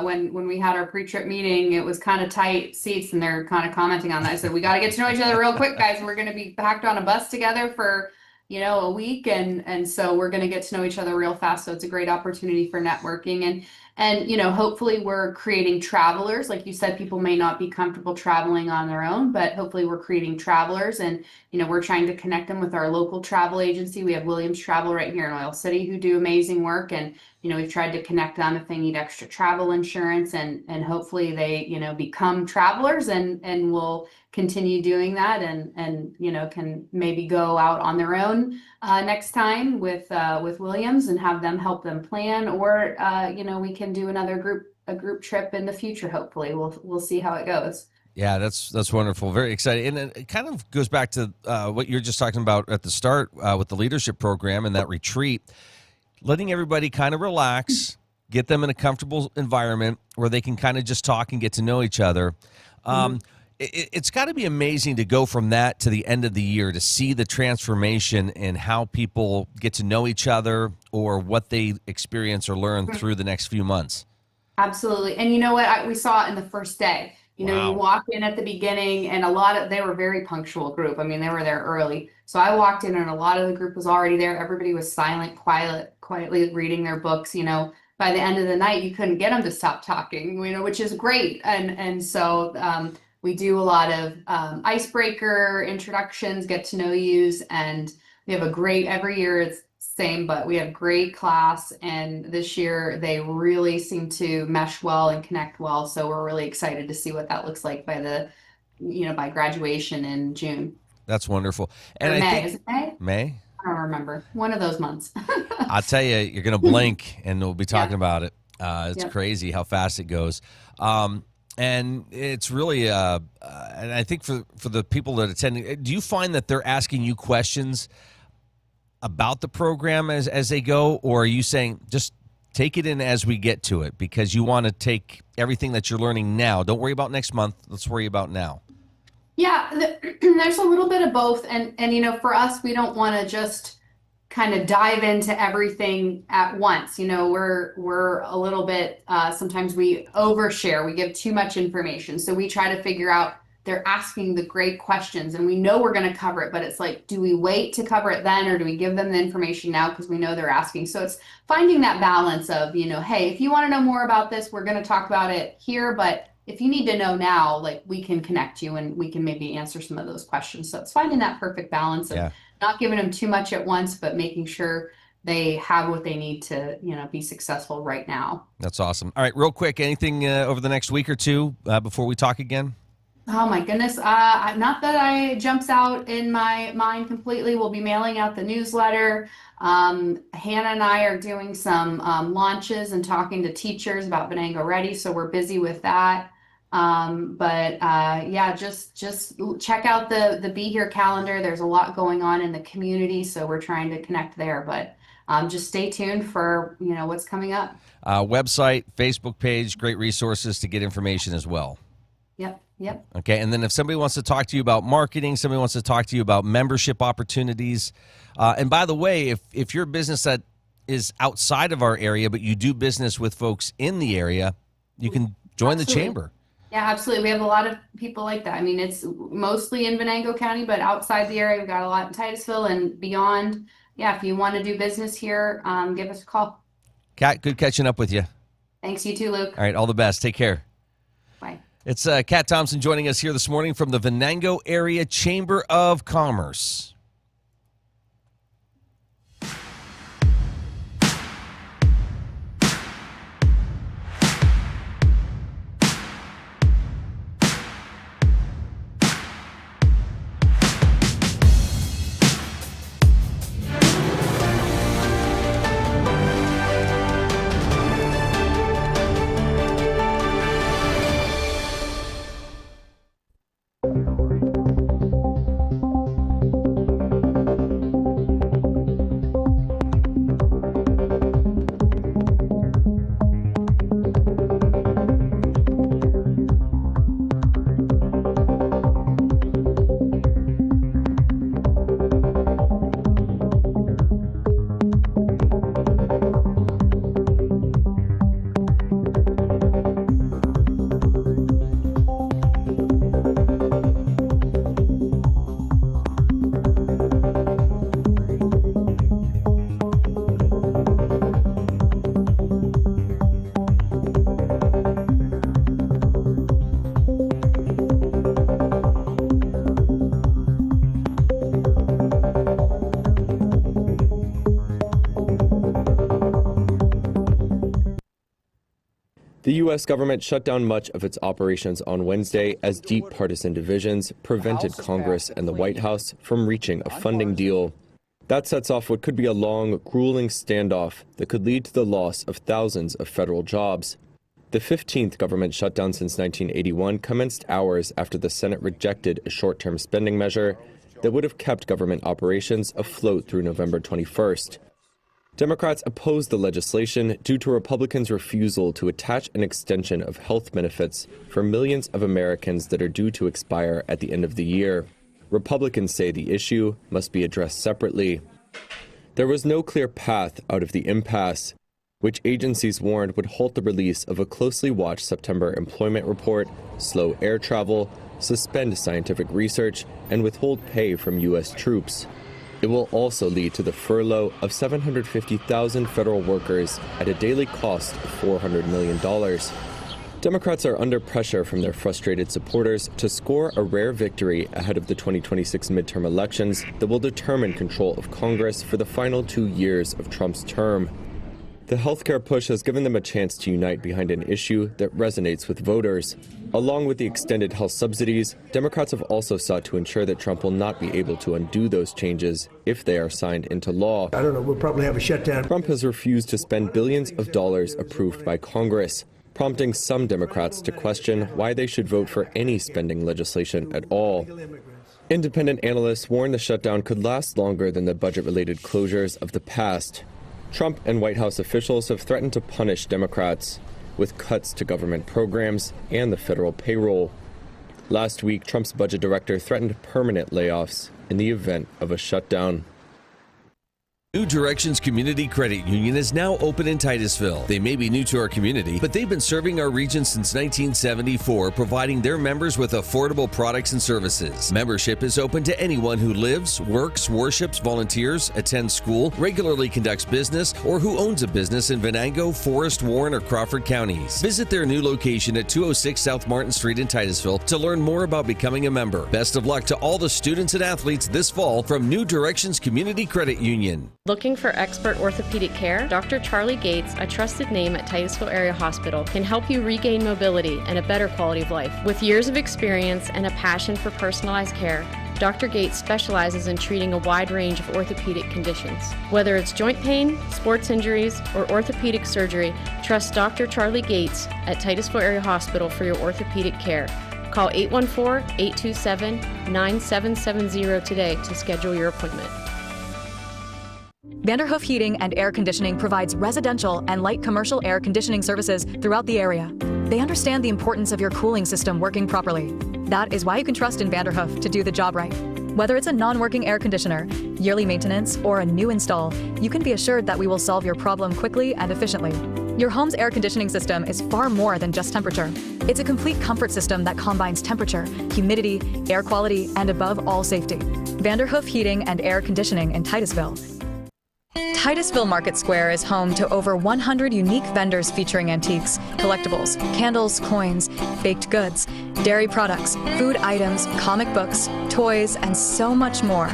When we had our pre-trip meeting, it was kind of tight seats, and they're kind of commenting on that. I said, we got to get to know each other real quick, guys. We're going to be packed on a bus together for a week, and so we're going to get to know each other real fast. So it's a great opportunity for networking, and hopefully we're creating travelers. Like you said, people may not be comfortable traveling on their own, but hopefully we're creating travelers, and we're trying to connect them with our local travel agency. We have Williams Travel right here in Oil City who do amazing work, and we've tried to connect them if they need extra travel insurance, and hopefully they become travelers, and will continue doing that, and can maybe go out on their own next time with Williams and have them help them plan, or we can do a group trip in the future. Hopefully we'll see how it goes. Yeah, that's wonderful. Very exciting. And it kind of goes back to what you're just talking about at the start with the leadership program and that retreat, letting everybody kind of relax, get them in a comfortable environment where they can kind of just talk and get to know each other. It's got to be amazing to go from that to the end of the year, to see the transformation in how people get to know each other or what they experience or learn through the next few months. Absolutely. And you know what? We saw it in the first day. Wow. You walk in at the beginning, and they were a very punctual group. I mean, they were there early. So I walked in, and a lot of the group was already there. Everybody was silent, quietly reading their books. By the end of the night, you couldn't get them to stop talking, which is great. And so we do a lot of icebreaker introductions, get to know yous, and we have every year it's same, but we have great class, and this year they really seem to mesh well and connect well. So we're really excited to see what that looks like by by graduation in June. That's wonderful. And or May. Is it May? May? I don't remember. One of those months. I'll tell you, you're going to blink and we'll be talking about it. It's crazy how fast it goes. And it's really, and I think for the people that attend, do you find that they're asking you questions about the program as they go, or are you saying just take it in as we get to it because you want to take everything that you're learning now? Don't worry about next month. Let's worry about now. Yeah, there's a little bit of both. And for us, we don't want to just kind of dive into everything at once. We're a little bit, sometimes we overshare, we give too much information. So we try to figure out, they're asking the great questions and we know we're going to cover it, but it's like, do we wait to cover it then, or do we give them the information now because we know they're asking? So it's finding that balance of, hey, if you want to know more about this, we're going to talk about it here, but if you need to know now, like, we can connect you and we can maybe answer some of those questions. So it's finding that perfect balance of not giving them too much at once, but making sure they have what they need to, be successful right now. That's awesome. All right, real quick, anything over the next week or two before we talk again? Oh my goodness. Not that jumps out in my mind completely. We'll be mailing out the newsletter. Hannah and I are doing some launches and talking to teachers about Venango Ready. So we're busy with that. Just check out the Be Here calendar. There's a lot going on in the community. So we're trying to connect there, but just stay tuned for, what's coming up. Website, Facebook page, great resources to get information as well. Yep. Okay, and then if somebody wants to talk to you about marketing, somebody wants to talk to you about membership opportunities, and by the way, if you're a business that is outside of our area, but you do business with folks in the area, you can join the chamber. Yeah, absolutely. We have a lot of people like that. I mean, it's mostly in Venango County, but outside the area, we've got a lot in Titusville and beyond. Yeah, if you want to do business here, give us a call. Kat, good catching up with you. Thanks, you too, Luke. All right, all the best. Take care. Bye. It's Kat Thompson joining us here this morning from the Venango Area Chamber of Commerce. The U.S. government shut down much of its operations on Wednesday as deep partisan divisions prevented Congress and the White House from reaching a funding deal. That sets off what could be a long, grueling standoff that could lead to the loss of thousands of federal jobs. The 15th government shutdown since 1981 commenced hours after the Senate rejected a short-term spending measure that would have kept government operations afloat through November 21st. Democrats opposed the legislation due to Republicans' refusal to attach an extension of health benefits for millions of Americans that are due to expire at the end of the year. Republicans say the issue must be addressed separately. There was no clear path out of the impasse, which agencies warned would halt the release of a closely watched September employment report, slow air travel, suspend scientific research, and withhold pay from U.S. troops. It will also lead to the furlough of 750,000 federal workers at a daily cost of $400 million. Democrats are under pressure from their frustrated supporters to score a rare victory ahead of the 2026 midterm elections that will determine control of Congress for the final 2 years of Trump's term. The healthcare push has given them a chance to unite behind an issue that resonates with voters. Along with the extended health subsidies, Democrats have also sought to ensure that Trump will not be able to undo those changes if they are signed into law. I don't know, we'll probably have a shutdown. Trump has refused to spend billions of dollars approved by Congress, prompting some Democrats to question why they should vote for any spending legislation at all. Independent analysts warn the shutdown could last longer than the budget-related closures of the past. Trump and White House officials have threatened to punish Democrats with cuts to government programs and the federal payroll. Last week, Trump's budget director threatened permanent layoffs in the event of a shutdown. New Directions Community Credit Union is now open in Titusville. They may be new to our community, but they've been serving our region since 1974, providing their members with affordable products and services. Membership is open to anyone who lives, works, worships, volunteers, attends school, regularly conducts business, or who owns a business in Venango, Forest, Warren, or Crawford counties. Visit their new location at 206 South Martin Street in Titusville to learn more about becoming a member. Best of luck to all the students and athletes this fall from New Directions Community Credit Union. Looking for expert orthopedic care? Dr. Charlie Gates, a trusted name at Titusville Area Hospital, can help you regain mobility and a better quality of life. With years of experience and a passion for personalized care, Dr. Gates specializes in treating a wide range of orthopedic conditions. Whether it's joint pain, sports injuries, or orthopedic surgery, trust Dr. Charlie Gates at Titusville Area Hospital for your orthopedic care. Call 814-827-9770 today to schedule your appointment. Vanderhoof Heating and Air Conditioning provides residential and light commercial air conditioning services throughout the area. They understand the importance of your cooling system working properly. That is why you can trust in Vanderhoof to do the job right. Whether it's a non-working air conditioner, yearly maintenance, or a new install, you can be assured that we will solve your problem quickly and efficiently. Your home's air conditioning system is far more than just temperature. It's a complete comfort system that combines temperature, humidity, air quality, and above all, safety. Vanderhoof Heating and Air Conditioning in Titusville. Titusville Market Square is home to over 100 unique vendors featuring antiques, collectibles, candles, coins, baked goods, dairy products, food items, comic books, toys, and so much more.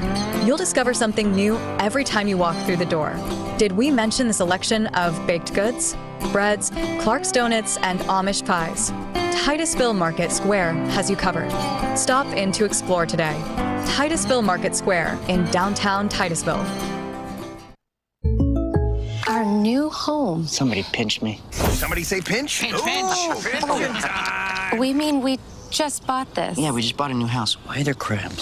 You'll discover something new every time you walk through the door. Did we mention the selection of baked goods, breads, Clark's Donuts, and Amish pies? Titusville Market Square has you covered. Stop in to explore today. Titusville Market Square in downtown Titusville. Our new home. Somebody pinched me. Somebody say pinch? Pinch, pinch. We mean we just bought this. Yeah, we just bought a new house. Why are there crabs?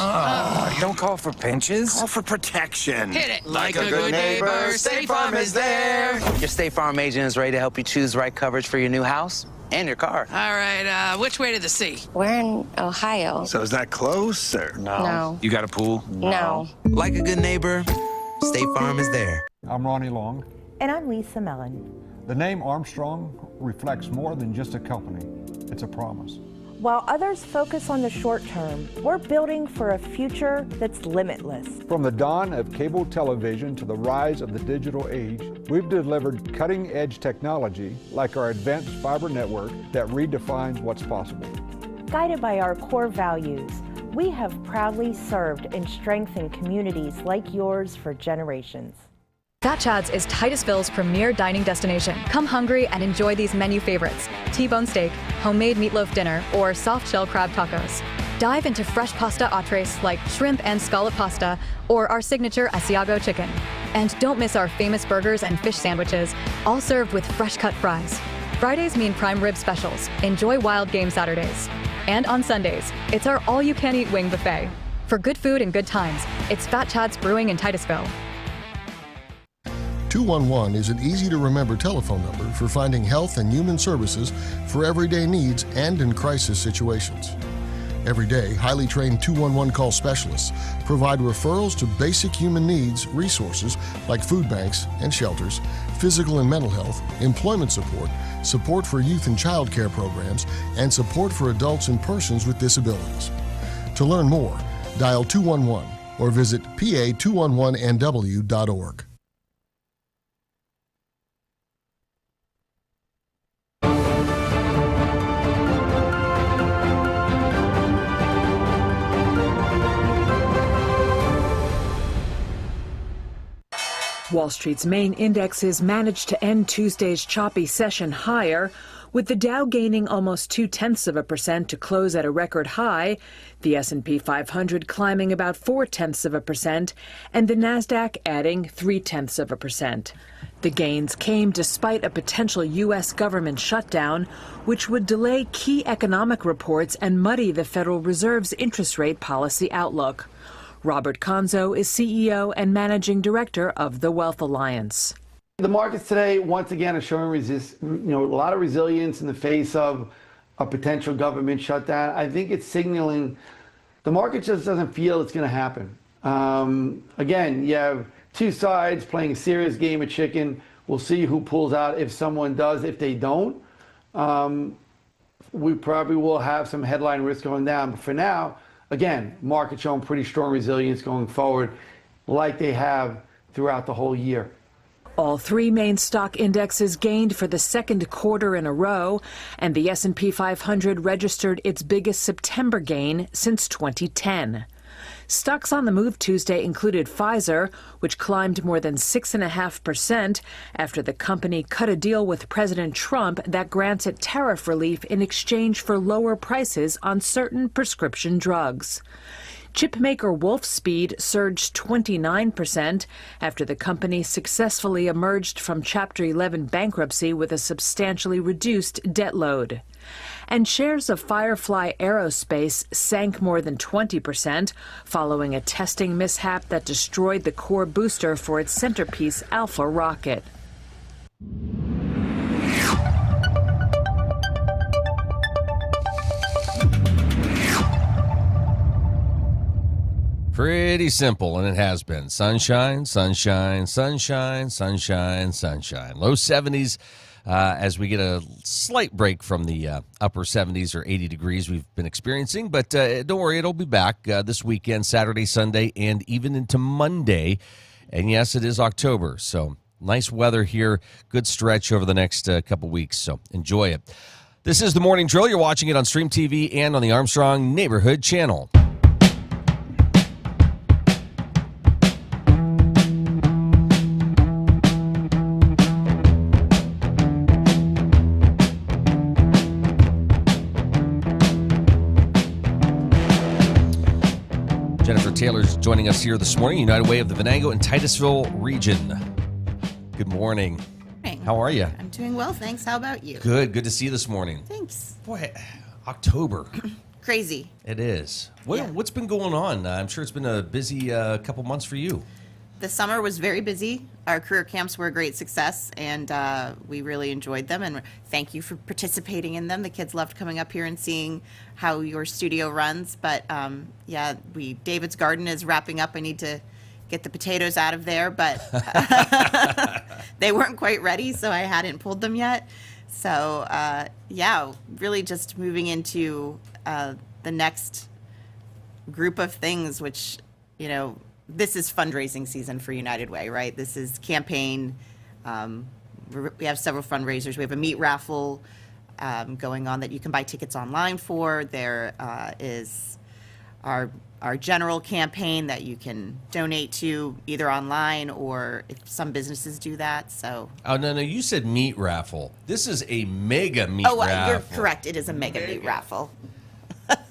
Don't call for pinches. Call for protection. Hit it. Like a good neighbor, State Farm is there. Your State Farm agent is ready to help you choose the right coverage for your new house and your car. All right, which way to the sea? We're in Ohio. So is that close or? No. You got a pool? No. Like a good neighbor, State Farm is there. I'm Ronnie Long. And I'm Lisa Mellon. The name Armstrong reflects more than just a company. It's a promise. While others focus on the short term, we're building for a future that's limitless. From the dawn of cable television to the rise of the digital age, we've delivered cutting-edge technology like our advanced fiber network that redefines what's possible. Guided by our core values, we have proudly served and strengthened communities like yours for generations. Fat Chad's is Titusville's premier dining destination. Come hungry and enjoy these menu favorites: T-bone steak, homemade meatloaf dinner, or soft shell crab tacos. Dive into fresh pasta entrees like shrimp and scallop pasta or our signature Asiago chicken. And don't miss our famous burgers and fish sandwiches, all served with fresh cut fries. Fridays mean prime rib specials. Enjoy wild game Saturdays. And on Sundays, it's our all-you-can-eat wing buffet. For good food and good times, it's Fat Chad's Brewing in Titusville. 211 is an easy-to-remember telephone number for finding health and human services for everyday needs and in crisis situations. Every day, highly trained 211 call specialists provide referrals to basic human needs resources like food banks and shelters, physical and mental health, employment support, support for youth and child care programs, and support for adults and persons with disabilities. To learn more, dial 211 or visit pa211nw.org. Wall Street's main indexes managed to end Tuesday's choppy session higher, with the Dow gaining almost 0.2% to close at a record high, the S&P 500 climbing about 0.4%, and the Nasdaq adding 0.3%. The gains came despite a potential U.S. government shutdown, which would delay key economic reports and muddy the Federal Reserve's interest rate policy outlook. Robert Conzo is CEO and Managing Director of the Wealth Alliance. The markets today, once again, are showing a lot of resilience in the face of a potential government shutdown. I think it's signaling the market just doesn't feel it's going to happen. Again, you have two sides playing a serious game of chicken. We'll see who pulls out if someone does. If they don't, we probably will have some headline risk going down. But for now, again, market showing pretty strong resilience going forward, like they have throughout the whole year. All three main stock indexes gained for the second quarter in a row, and the S&P 500 registered its biggest September gain since 2010. Stocks on the move Tuesday included Pfizer, which climbed more than 6.5% after the company cut a deal with President Trump that grants it tariff relief in exchange for lower prices on certain prescription drugs. Chipmaker Wolfspeed surged 29% after the company successfully emerged from Chapter 11 bankruptcy with a substantially reduced debt load. And shares of Firefly Aerospace sank more than 20% following a testing mishap that destroyed the core booster for its Centerpiece Alpha rocket. Pretty simple, and it has been. Sunshine, sunshine, sunshine, sunshine, sunshine. Low 70s as we get a slight break from the upper 70s or 80 degrees we've been experiencing. But don't worry, it'll be back this weekend, Saturday, Sunday, and even into Monday. And yes, it is October, so nice weather here. Good stretch over the next couple weeks, so enjoy it. This is The Morning Drill. You're watching it on Stream TV and on the Armstrong Neighborhood Channel. Taylor's joining us here this morning, United Way of the Venango and Titusville region. Good morning. Hey. How are you? I'm doing well, thanks. How about you? Good. Good to see you this morning. Thanks. Boy, October. Crazy. It is. What's been going on? I'm sure it's been a busy couple months for you. The summer was very busy. Our career camps were a great success, and we really enjoyed them. And thank you for participating in them. The kids loved coming up here and seeing how your studio runs. But David's garden is wrapping up. I need to get the potatoes out of there, but they weren't quite ready, so I hadn't pulled them yet. So really just moving into the next group of things, which this is fundraising season for United Way, right? This is campaign. We have several fundraisers. We have a meat raffle going on that you can buy tickets online for. There is our our general campaign that you can donate to either online or if some businesses do that. So. Oh, no, you said meat raffle. This is a mega meat raffle. You're correct. It is a mega meat raffle.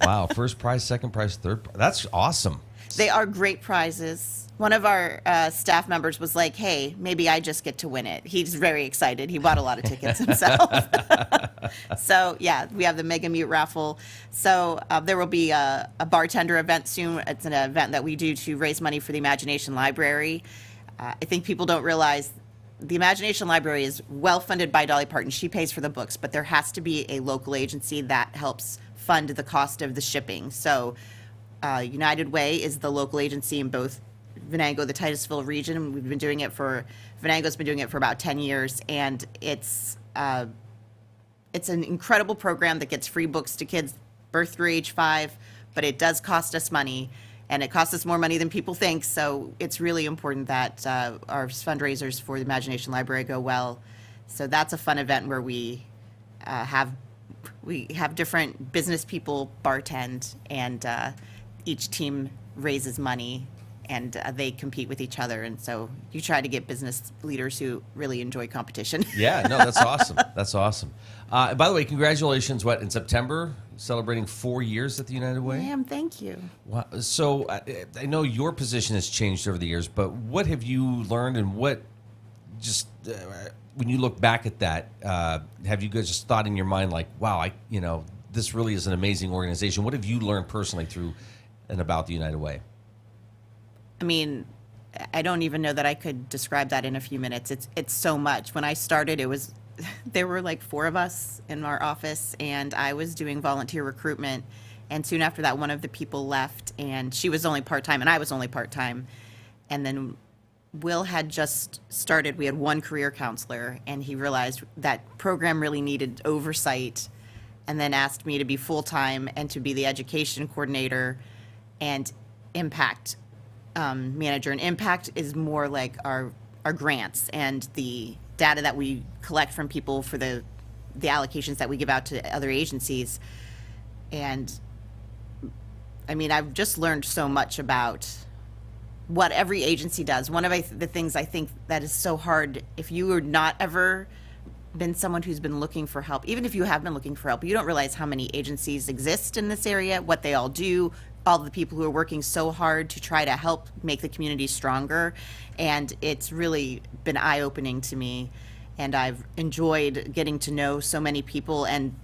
Wow. First prize, second prize, third prize. That's awesome. They are great prizes. One of our staff members was like, hey, maybe I just get to win it. He's very excited. He bought a lot of tickets himself. So, yeah, we have the Mega Mute raffle. So there will be a bartender event soon. It's an event that we do to raise money for the Imagination Library. I think people don't realize the Imagination Library is well funded by Dolly Parton. She pays for the books, but there has to be a local agency that helps fund the cost of the shipping. So United Way is the local agency in both Venango, the Titusville region. We've been doing it Venango's been doing it for about 10 years, and it's an incredible program that gets free books to kids birth through age 5, but it does cost us money, and it costs us more money than people think, so it's really important that our fundraisers for the Imagination Library go well. So that's a fun event where we have different business people bartend, and each team raises money, and they compete with each other. And so you try to get business leaders who really enjoy competition. Yeah, no, that's awesome. That's awesome. By the way, congratulations. In September, celebrating 4 years at the United Way? Ma'am, thank you. Wow. So I know your position has changed over the years, but what have you learned, and what just when you look back at that, have you guys just thought in your mind like, wow, this really is an amazing organization? What have you learned personally through and about the United Way? I mean, I don't even know that I could describe that in a few minutes. It's so much. When I started, there were like 4 of us in our office, and I was doing volunteer recruitment. And soon after that, one of the people left, and she was only part-time, and I was only part-time. And then Will had just started. We had one career counselor, and he realized that program really needed oversight, and then asked me to be full-time and to be the education coordinator and impact manager. And impact is more like our grants and the data that we collect from people for the allocations that we give out to other agencies. And I mean, I've just learned so much about what every agency does. One of the things I think that is so hard, if you are not ever been someone who's been looking for help, even if you have been looking for help, you don't realize how many agencies exist in this area, what they all do, all the people who are working so hard to try to help make the community stronger. And it's really been eye-opening to me. And I've enjoyed getting to know so many people and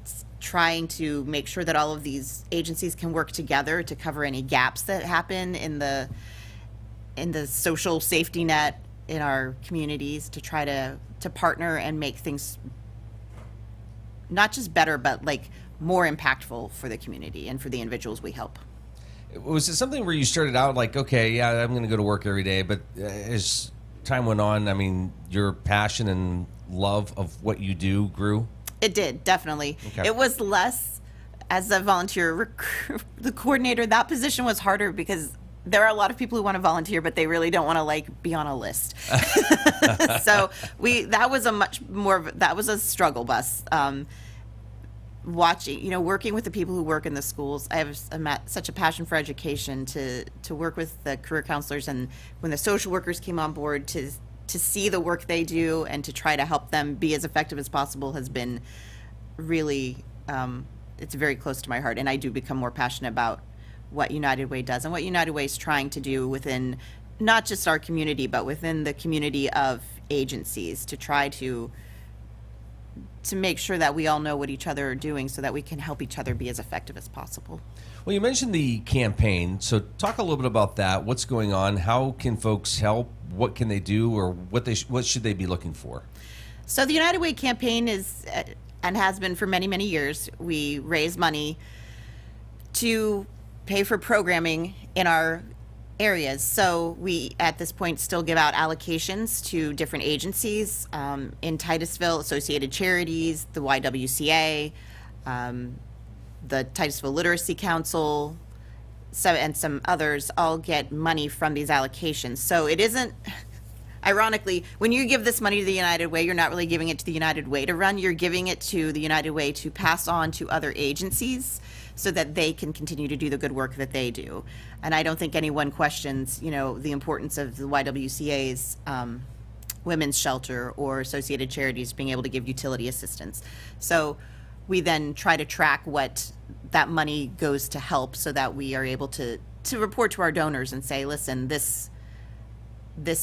trying to make sure that all of these agencies can work together to cover any gaps that happen in the social safety net in our communities, to try to partner and make things not just better, but like more impactful for the community and for the individuals we help. Was it something where you started out like, okay, yeah, I'm going to go to work every day, but as time went on, I mean, your passion and love of what you do grew? It did, definitely. Okay. It was less as a volunteer the coordinator. That position was harder because there are a lot of people who want to volunteer, but they really don't want to like be on a list. So that was a struggle bus. Working with the people who work in the schools. I have such a passion for education, to work with the career counselors, and when the social workers came on board, to see the work they do and to try to help them be as effective as possible has been really, it's very close to my heart. And I do become more passionate about what United Way does and what United Way is trying to do within not just our community, but within the community of agencies, to try to make sure that we all know what each other are doing so that we can help each other be as effective as possible. Well, you mentioned the campaign, so talk a little bit about that. What's going on? How can folks help? What can they do, or what should they be looking for? So the United Way campaign is, and has been for many, many years, we raise money to pay for programming in our areas. So we, at this point, still give out allocations to different agencies in Titusville, Associated Charities, the YWCA, the Titusville Literacy Council, and some others all get money from these allocations. So it isn't, ironically, when you give this money to the United Way, you're not really giving it to the United Way to run. You're giving it to the United Way to pass on to other agencies so that they can continue to do the good work that they do. And I don't think anyone questions, the importance of the YWCA's women's shelter or associated charities being able to give utility assistance. So we then try to track what that money goes to help so that we are able to report to our donors and say, listen, this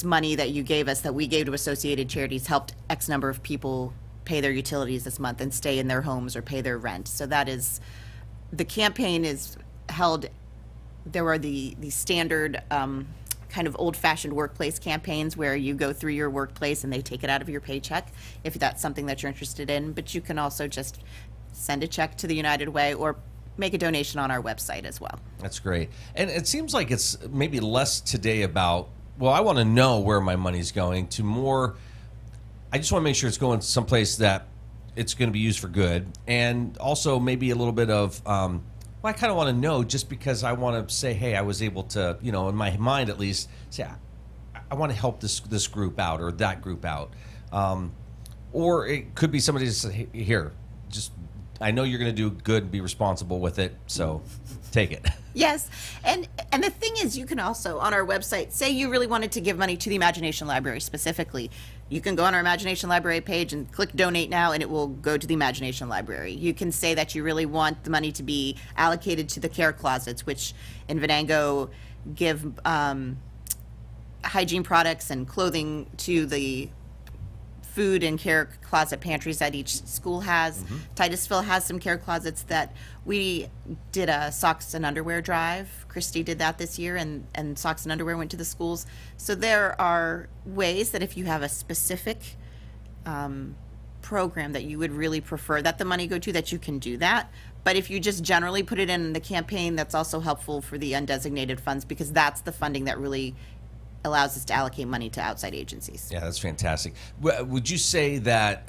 money that you gave us, that we gave to associated charities, helped X number of people pay their utilities this month and stay in their homes or pay their rent. So that is, the campaign is held, there are the standard kind of old-fashioned workplace campaigns where you go through your workplace and they take it out of your paycheck if that's something that you're interested in. But you can also just send a check to the United Way or make a donation on our website as well. That's great. And it seems like it's maybe less today about, well, I want to know where my money's going, to more, I just want to make sure it's going someplace that it's going to be used for good. And also maybe a little bit of, I kind of want to know just because I want to say, hey, I was able to, in my mind at least, say, I want to help this group out or that group out. Or it could be somebody just say, hey, here, just, I know you're going to do good and be responsible with it, so take it. Yes, and the thing is, you can also, on our website, say you really wanted to give money to the Imagination Library specifically. You can go on our Imagination Library page and click Donate Now, and it will go to the Imagination Library. You can say that you really want the money to be allocated to the care closets, which in Venango give hygiene products and clothing to the food and care closet pantries that each school has. Mm-hmm. Titusville has some care closets that we did a socks and underwear drive. Christy did that this year, and socks and underwear went to the schools. So there are ways that if you have a specific program that you would really prefer that the money go to, that you can do that. But if you just generally put it in the campaign, that's also helpful for the undesignated funds, because that's the funding that really allows us to allocate money to outside agencies. Yeah, that's fantastic. Would you say that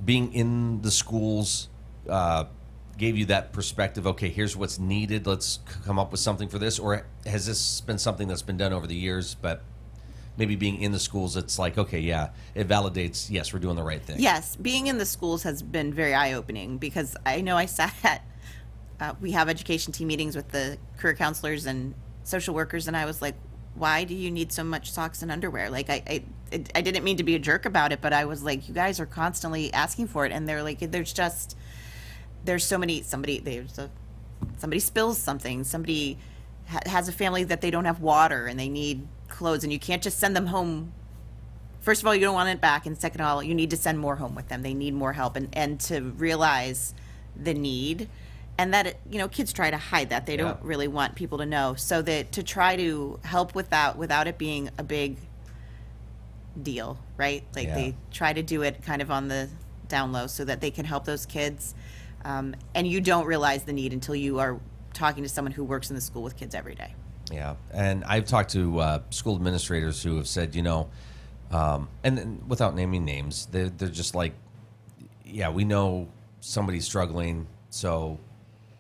being in the schools gave you that perspective, okay, here's what's needed, let's come up with something for this? Or has this been something that's been done over the years, but maybe being in the schools, it's like, okay, yeah, it validates, yes, we're doing the right thing? Yes, being in the schools has been very eye-opening, because I know I sat at, we have education team meetings with the career counselors and social workers, and I was like, why do you need so much socks and underwear? Like, I didn't mean to be a jerk about it, but I was like, you guys are constantly asking for it. And they're like, there's so many, somebody spills something, somebody has a family that they don't have water and they need clothes, and you can't just send them home. First of all, you don't want it back. And second of all, you need to send more home with them. They need more help. And to realize the need, and that, kids try to hide that. They don't really want people to know. So that to try to help with that without it being a big deal, right? Like they try to do it kind of on the down low so that they can help those kids. And you don't realize the need until you are talking to someone who works in the school with kids every day. Yeah, and I've talked to school administrators who have said, and without naming names, they're just like, yeah, we know somebody's struggling, so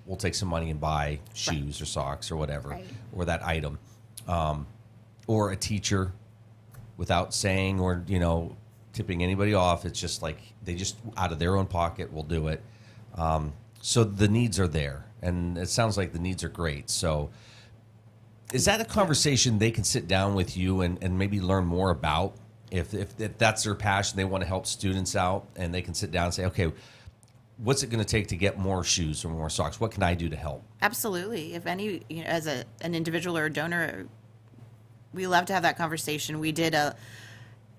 we'll take some money and buy shoes or socks or whatever, or that item. Or a teacher, without saying or, tipping anybody off, it's just like they just, out of their own pocket, will do it. So the needs are there, and it sounds like the needs are great. So is that a conversation they can sit down with you and maybe learn more about? If that's their passion, they want to help students out, and they can sit down and say, okay, what's it going to take to get more shoes or more socks? What can I do to help? Absolutely. If any, as an individual or a donor, we love to have that conversation. We did it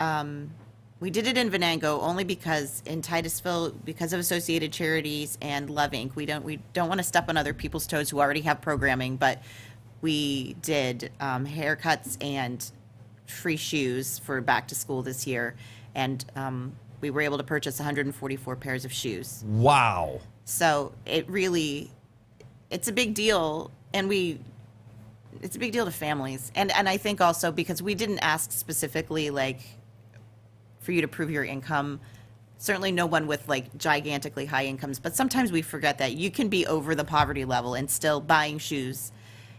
in Venango only because in Titusville, because of Associated Charities and Love Inc., we don't want to step on other people's toes who already have programming, but we did haircuts and free shoes for back to school this year, and we were able to purchase 144 pairs of shoes. Wow. So it's a big deal, and it's a big deal to families. And I think also because we didn't ask specifically, like, for you to prove your income. Certainly no one with, like, gigantically high incomes, but sometimes we forget that you can be over the poverty level and still buying shoes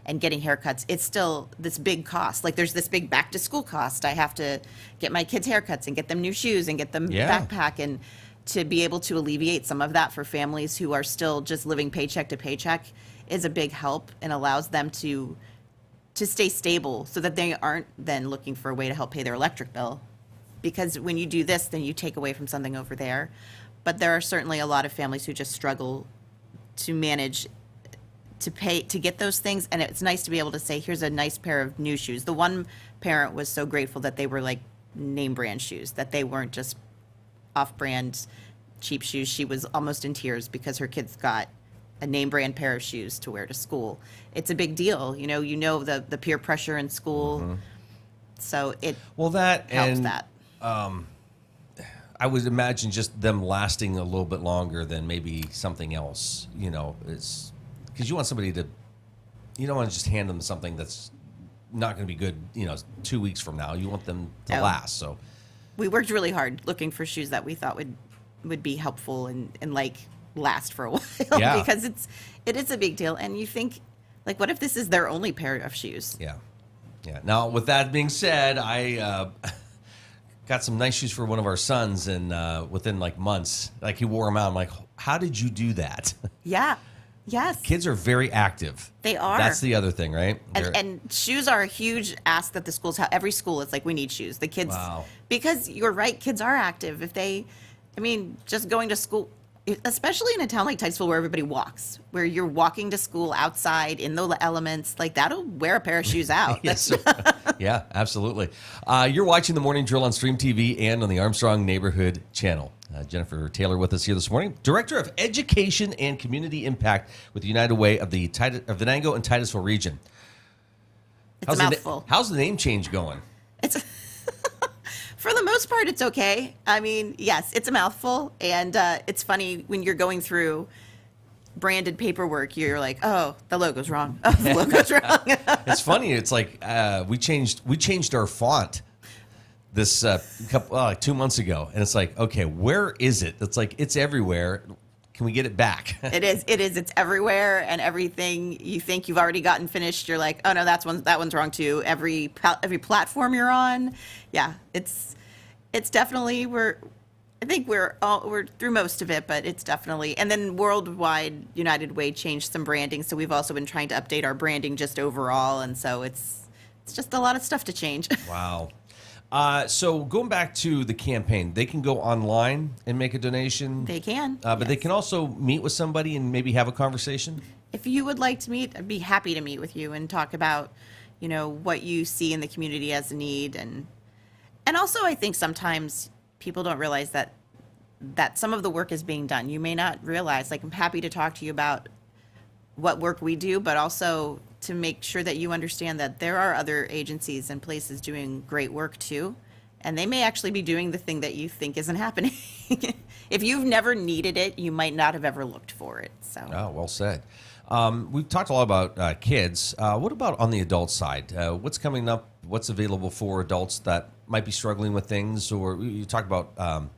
and getting haircuts, it's still this big cost. Like there's this big back to school cost. I have to get my kids haircuts and get them new shoes and get them backpack, and to be able to alleviate some of that for families who are still just living paycheck to paycheck is a big help and allows them to stay stable so that they aren't then looking for a way to help pay their electric bill. Because when you do this, then you take away from something over there. But there are certainly a lot of families who just struggle to manage to pay to get those things, and it's nice to be able to say, here's a nice pair of new shoes. The one parent was so grateful that they were like name brand shoes, that they weren't just off-brand cheap shoes. She was almost in tears because her kids got a name brand pair of shoes to wear to school. It's a big deal, you know the peer pressure in school. So it that helps and that. I would imagine just them lasting a little bit longer than maybe something else, is because you want somebody to, you don't want to just hand them something that's not going to be good, 2 weeks from now. You want them to last. So we worked really hard looking for shoes that we thought would be helpful and like last for a while because it is a big deal. And you think, like, what if this is their only pair of shoes? Yeah. Now, with that being said, I got some nice shoes for one of our sons, and within like months, like he wore them out. I'm like, how did you do that? Yeah. Yes. Kids are very active. They are. That's the other thing, right? And shoes are a huge ask that the schools have. Every school, it's like, we need shoes. The kids, because you're right, kids are active. Just going to school, especially in a town like Titusville where everybody walks, where you're walking to school outside in the elements, like that'll wear a pair of shoes out. Yes. Yeah, absolutely. You're watching The Morning Drill on Stream TV and on the Armstrong Neighborhood Channel. Jennifer Taylor with us here this morning, Director of Education and Community Impact with the United Way of the Venango and Titusville region. It's a mouthful. How's the name change going? It's for the most part, it's okay. Yes, it's a mouthful, and it's funny when you're going through branded paperwork. You're like, oh, the logo's wrong. Oh, the logo's wrong. It's funny. It's like we changed our font this like 2 months ago, and it's like, okay, where is it? It's like, it's everywhere. Can we get it back? It is. It's everywhere, and everything you think you've already gotten finished, you're like, oh no, that one's wrong too. Every platform you're on, yeah, it's definitely I think we're through most of it, but it's definitely, and then worldwide United Way changed some branding, so we've also been trying to update our branding just overall, and so it's just a lot of stuff to change. Wow. So going back to the campaign, they can go online and make a donation. They can, but they can also meet with somebody and maybe have a conversation. If you would like to meet, I'd be happy to meet with you and talk about, what you see in the community as a need, and also I think sometimes people don't realize that some of the work is being done. You may not realize. Like, I'm happy to talk to you about what work we do, but also to make sure that you understand that there are other agencies and places doing great work too, and they may actually be doing the thing that you think isn't happening. If you've never needed it, you might not have ever looked for it. So. Oh, well said. We've talked a lot about kids. What about on the adult side? What's coming up? What's available for adults that might be struggling with things? Or you talk about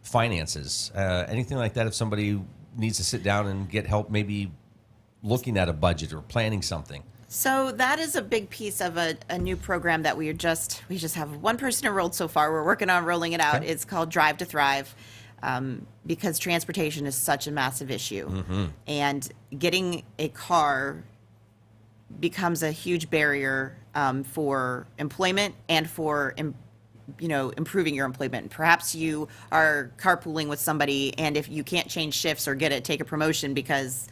finances. Anything like that, if somebody needs to sit down and get help, maybe looking at a budget or planning something? So that is a big piece of a new program that we just have one person enrolled so far. We're working on rolling it out. Okay. It's called Drive to Thrive, because transportation is such a massive issue. Mm-hmm. And getting a car becomes a huge barrier for employment and for improving your employment. Perhaps you are carpooling with somebody, and if you can't change shifts or take a promotion because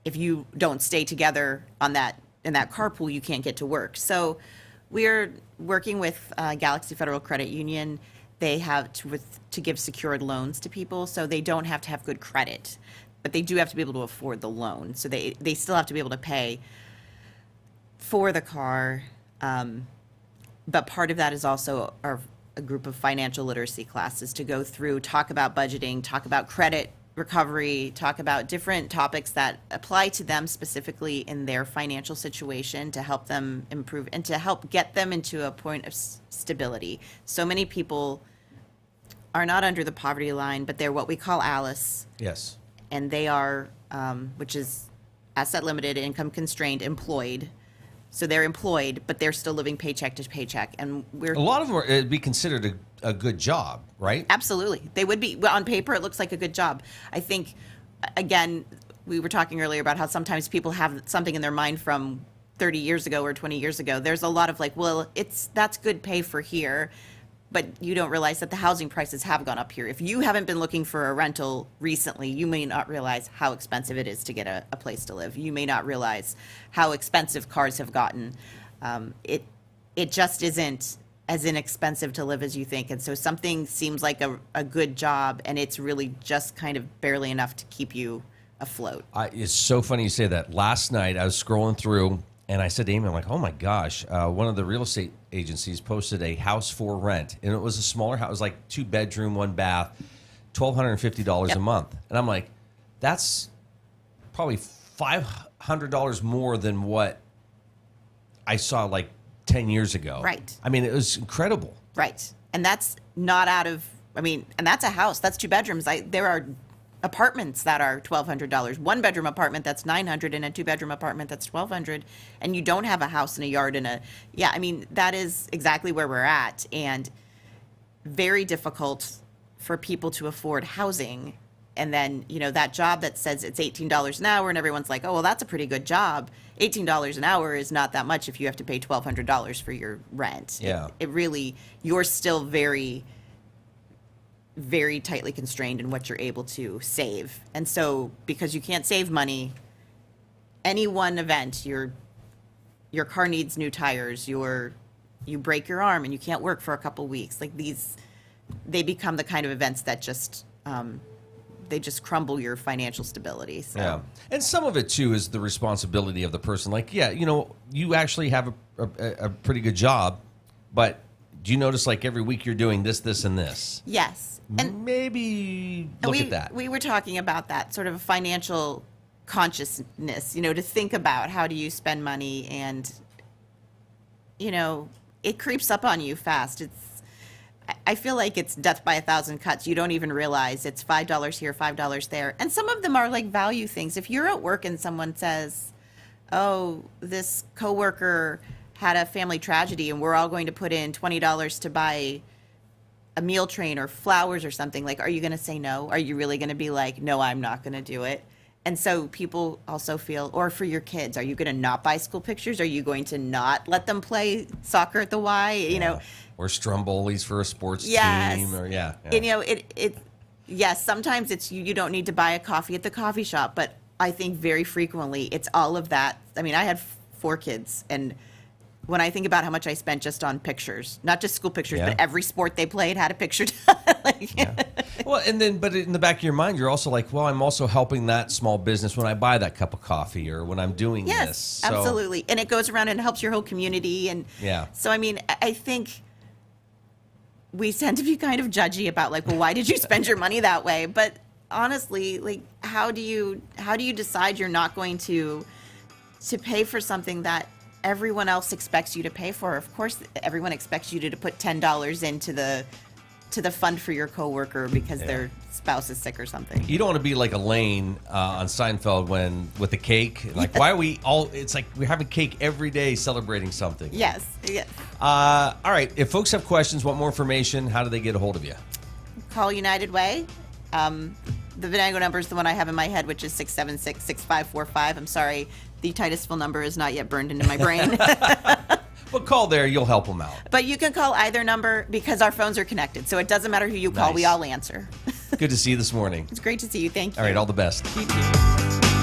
if you don't stay together in that carpool, you can't get to work. So we're working with Galaxy Federal Credit Union. They have to give secured loans to people, so they don't have to have good credit, but they do have to be able to afford the loan. So they still have to be able to pay for the car. But part of that is also a group of financial literacy classes to go through, talk about budgeting, talk about credit recovery, talk about different topics that apply to them specifically in their financial situation to help them improve and to help get them into a point of stability. So many people are not under the poverty line, but they're what we call ALICE. Yes. And they are, which is asset limited, income constrained, employed. So they're employed, but they're still living paycheck to paycheck. And a lot of them it'd be considered a good job, right? Absolutely. They would be. Well, on paper, it looks like a good job. I think, again, we were talking earlier about how sometimes people have something in their mind from 30 years ago or 20 years ago. There's a lot of like, well, that's good pay for here, but you don't realize that the housing prices have gone up here. If you haven't been looking for a rental recently, you may not realize how expensive it is to get a place to live. You may not realize how expensive cars have gotten. It just isn't as inexpensive to live as you think. And so something seems like a good job, and it's really just kind of barely enough to keep you afloat. It's so funny you say that. Last night I was scrolling through, and I said to Amy, I'm like, oh my gosh, one of the real estate agencies posted a house for rent, and it was a smaller house. It was like 2-bedroom, 1 bath, $1,250 a month. And I'm like, that's probably $500 more than what I saw like 10 years ago. Right. I mean, it was incredible. Right. And that's not out of, and that's a house. That's 2 bedrooms. There are apartments that are $1,200, 1-bedroom apartment that's $900, and a 2-bedroom apartment that's $1,200, and you don't have a house and a yard that is exactly where we're at, and very difficult for people to afford housing. And then, that job that says it's $18 an hour, and everyone's like, oh, well, that's a pretty good job. $18 an hour is not that much if you have to pay $1,200 for your rent. Yeah. It really, you're still very, very tightly constrained in what you're able to save. And so because you can't save money, any one event, your car needs new tires, you break your arm and you can't work for a couple weeks, like they become the kind of events that just they just crumble your financial stability. So. Yeah. And some of it too is the responsibility of the person. Like, you actually have a pretty good job, but do you notice like every week you're doing this, this, and this? Yes. And maybe look at that. We were talking about that sort of a financial consciousness, to think about how do you spend money, and, it creeps up on you fast. I feel like it's death by 1,000 cuts. You don't even realize it's $5 here, $5 there. And some of them are like value things. If you're at work and someone says, oh, this coworker had a family tragedy and we're all going to put in $20 to buy a meal train or flowers or something, like, are you going to say no? Are you really going to be like, no, I'm not going to do it? And so people also feel, or for your kids, are you going to not buy school pictures? Are you going to not let them play soccer at the Y? Or Stromboli's for a sports team. Or And yes, sometimes it's you don't need to buy a coffee at the coffee shop, but I think very frequently it's all of that. I had 4 kids, and when I think about how much I spent just on pictures, not just school pictures, but every sport they played had a picture done. Well, but in the back of your mind, you're also like, well, I'm also helping that small business when I buy that cup of coffee or when I'm doing this. Yes, absolutely. And it goes around and helps your whole community. And so, I think we tend to be kind of judgy about like, well, why did you spend your money that way? But honestly, like, how do you decide you're not going to pay for something that everyone else expects you to pay for? Of course, everyone expects you to put $10 into the fund for your coworker because their spouse is sick or something. You don't want to be like Elaine on Seinfeld with the cake. Like, why are we all? It's like we're having cake every day, celebrating something. Yes. All right. If folks have questions, want more information, how do they get a hold of you? Call United Way. The Venango number is the one I have in my head, which is 676-6545. I'm sorry, the Titusville number is not yet burned into my brain. Well, call there. You'll help them out. But you can call either number because our phones are connected. So it doesn't matter who you call. Nice. We all answer. Good to see you this morning. It's great to see you. Thank you. All right. All the best. You too.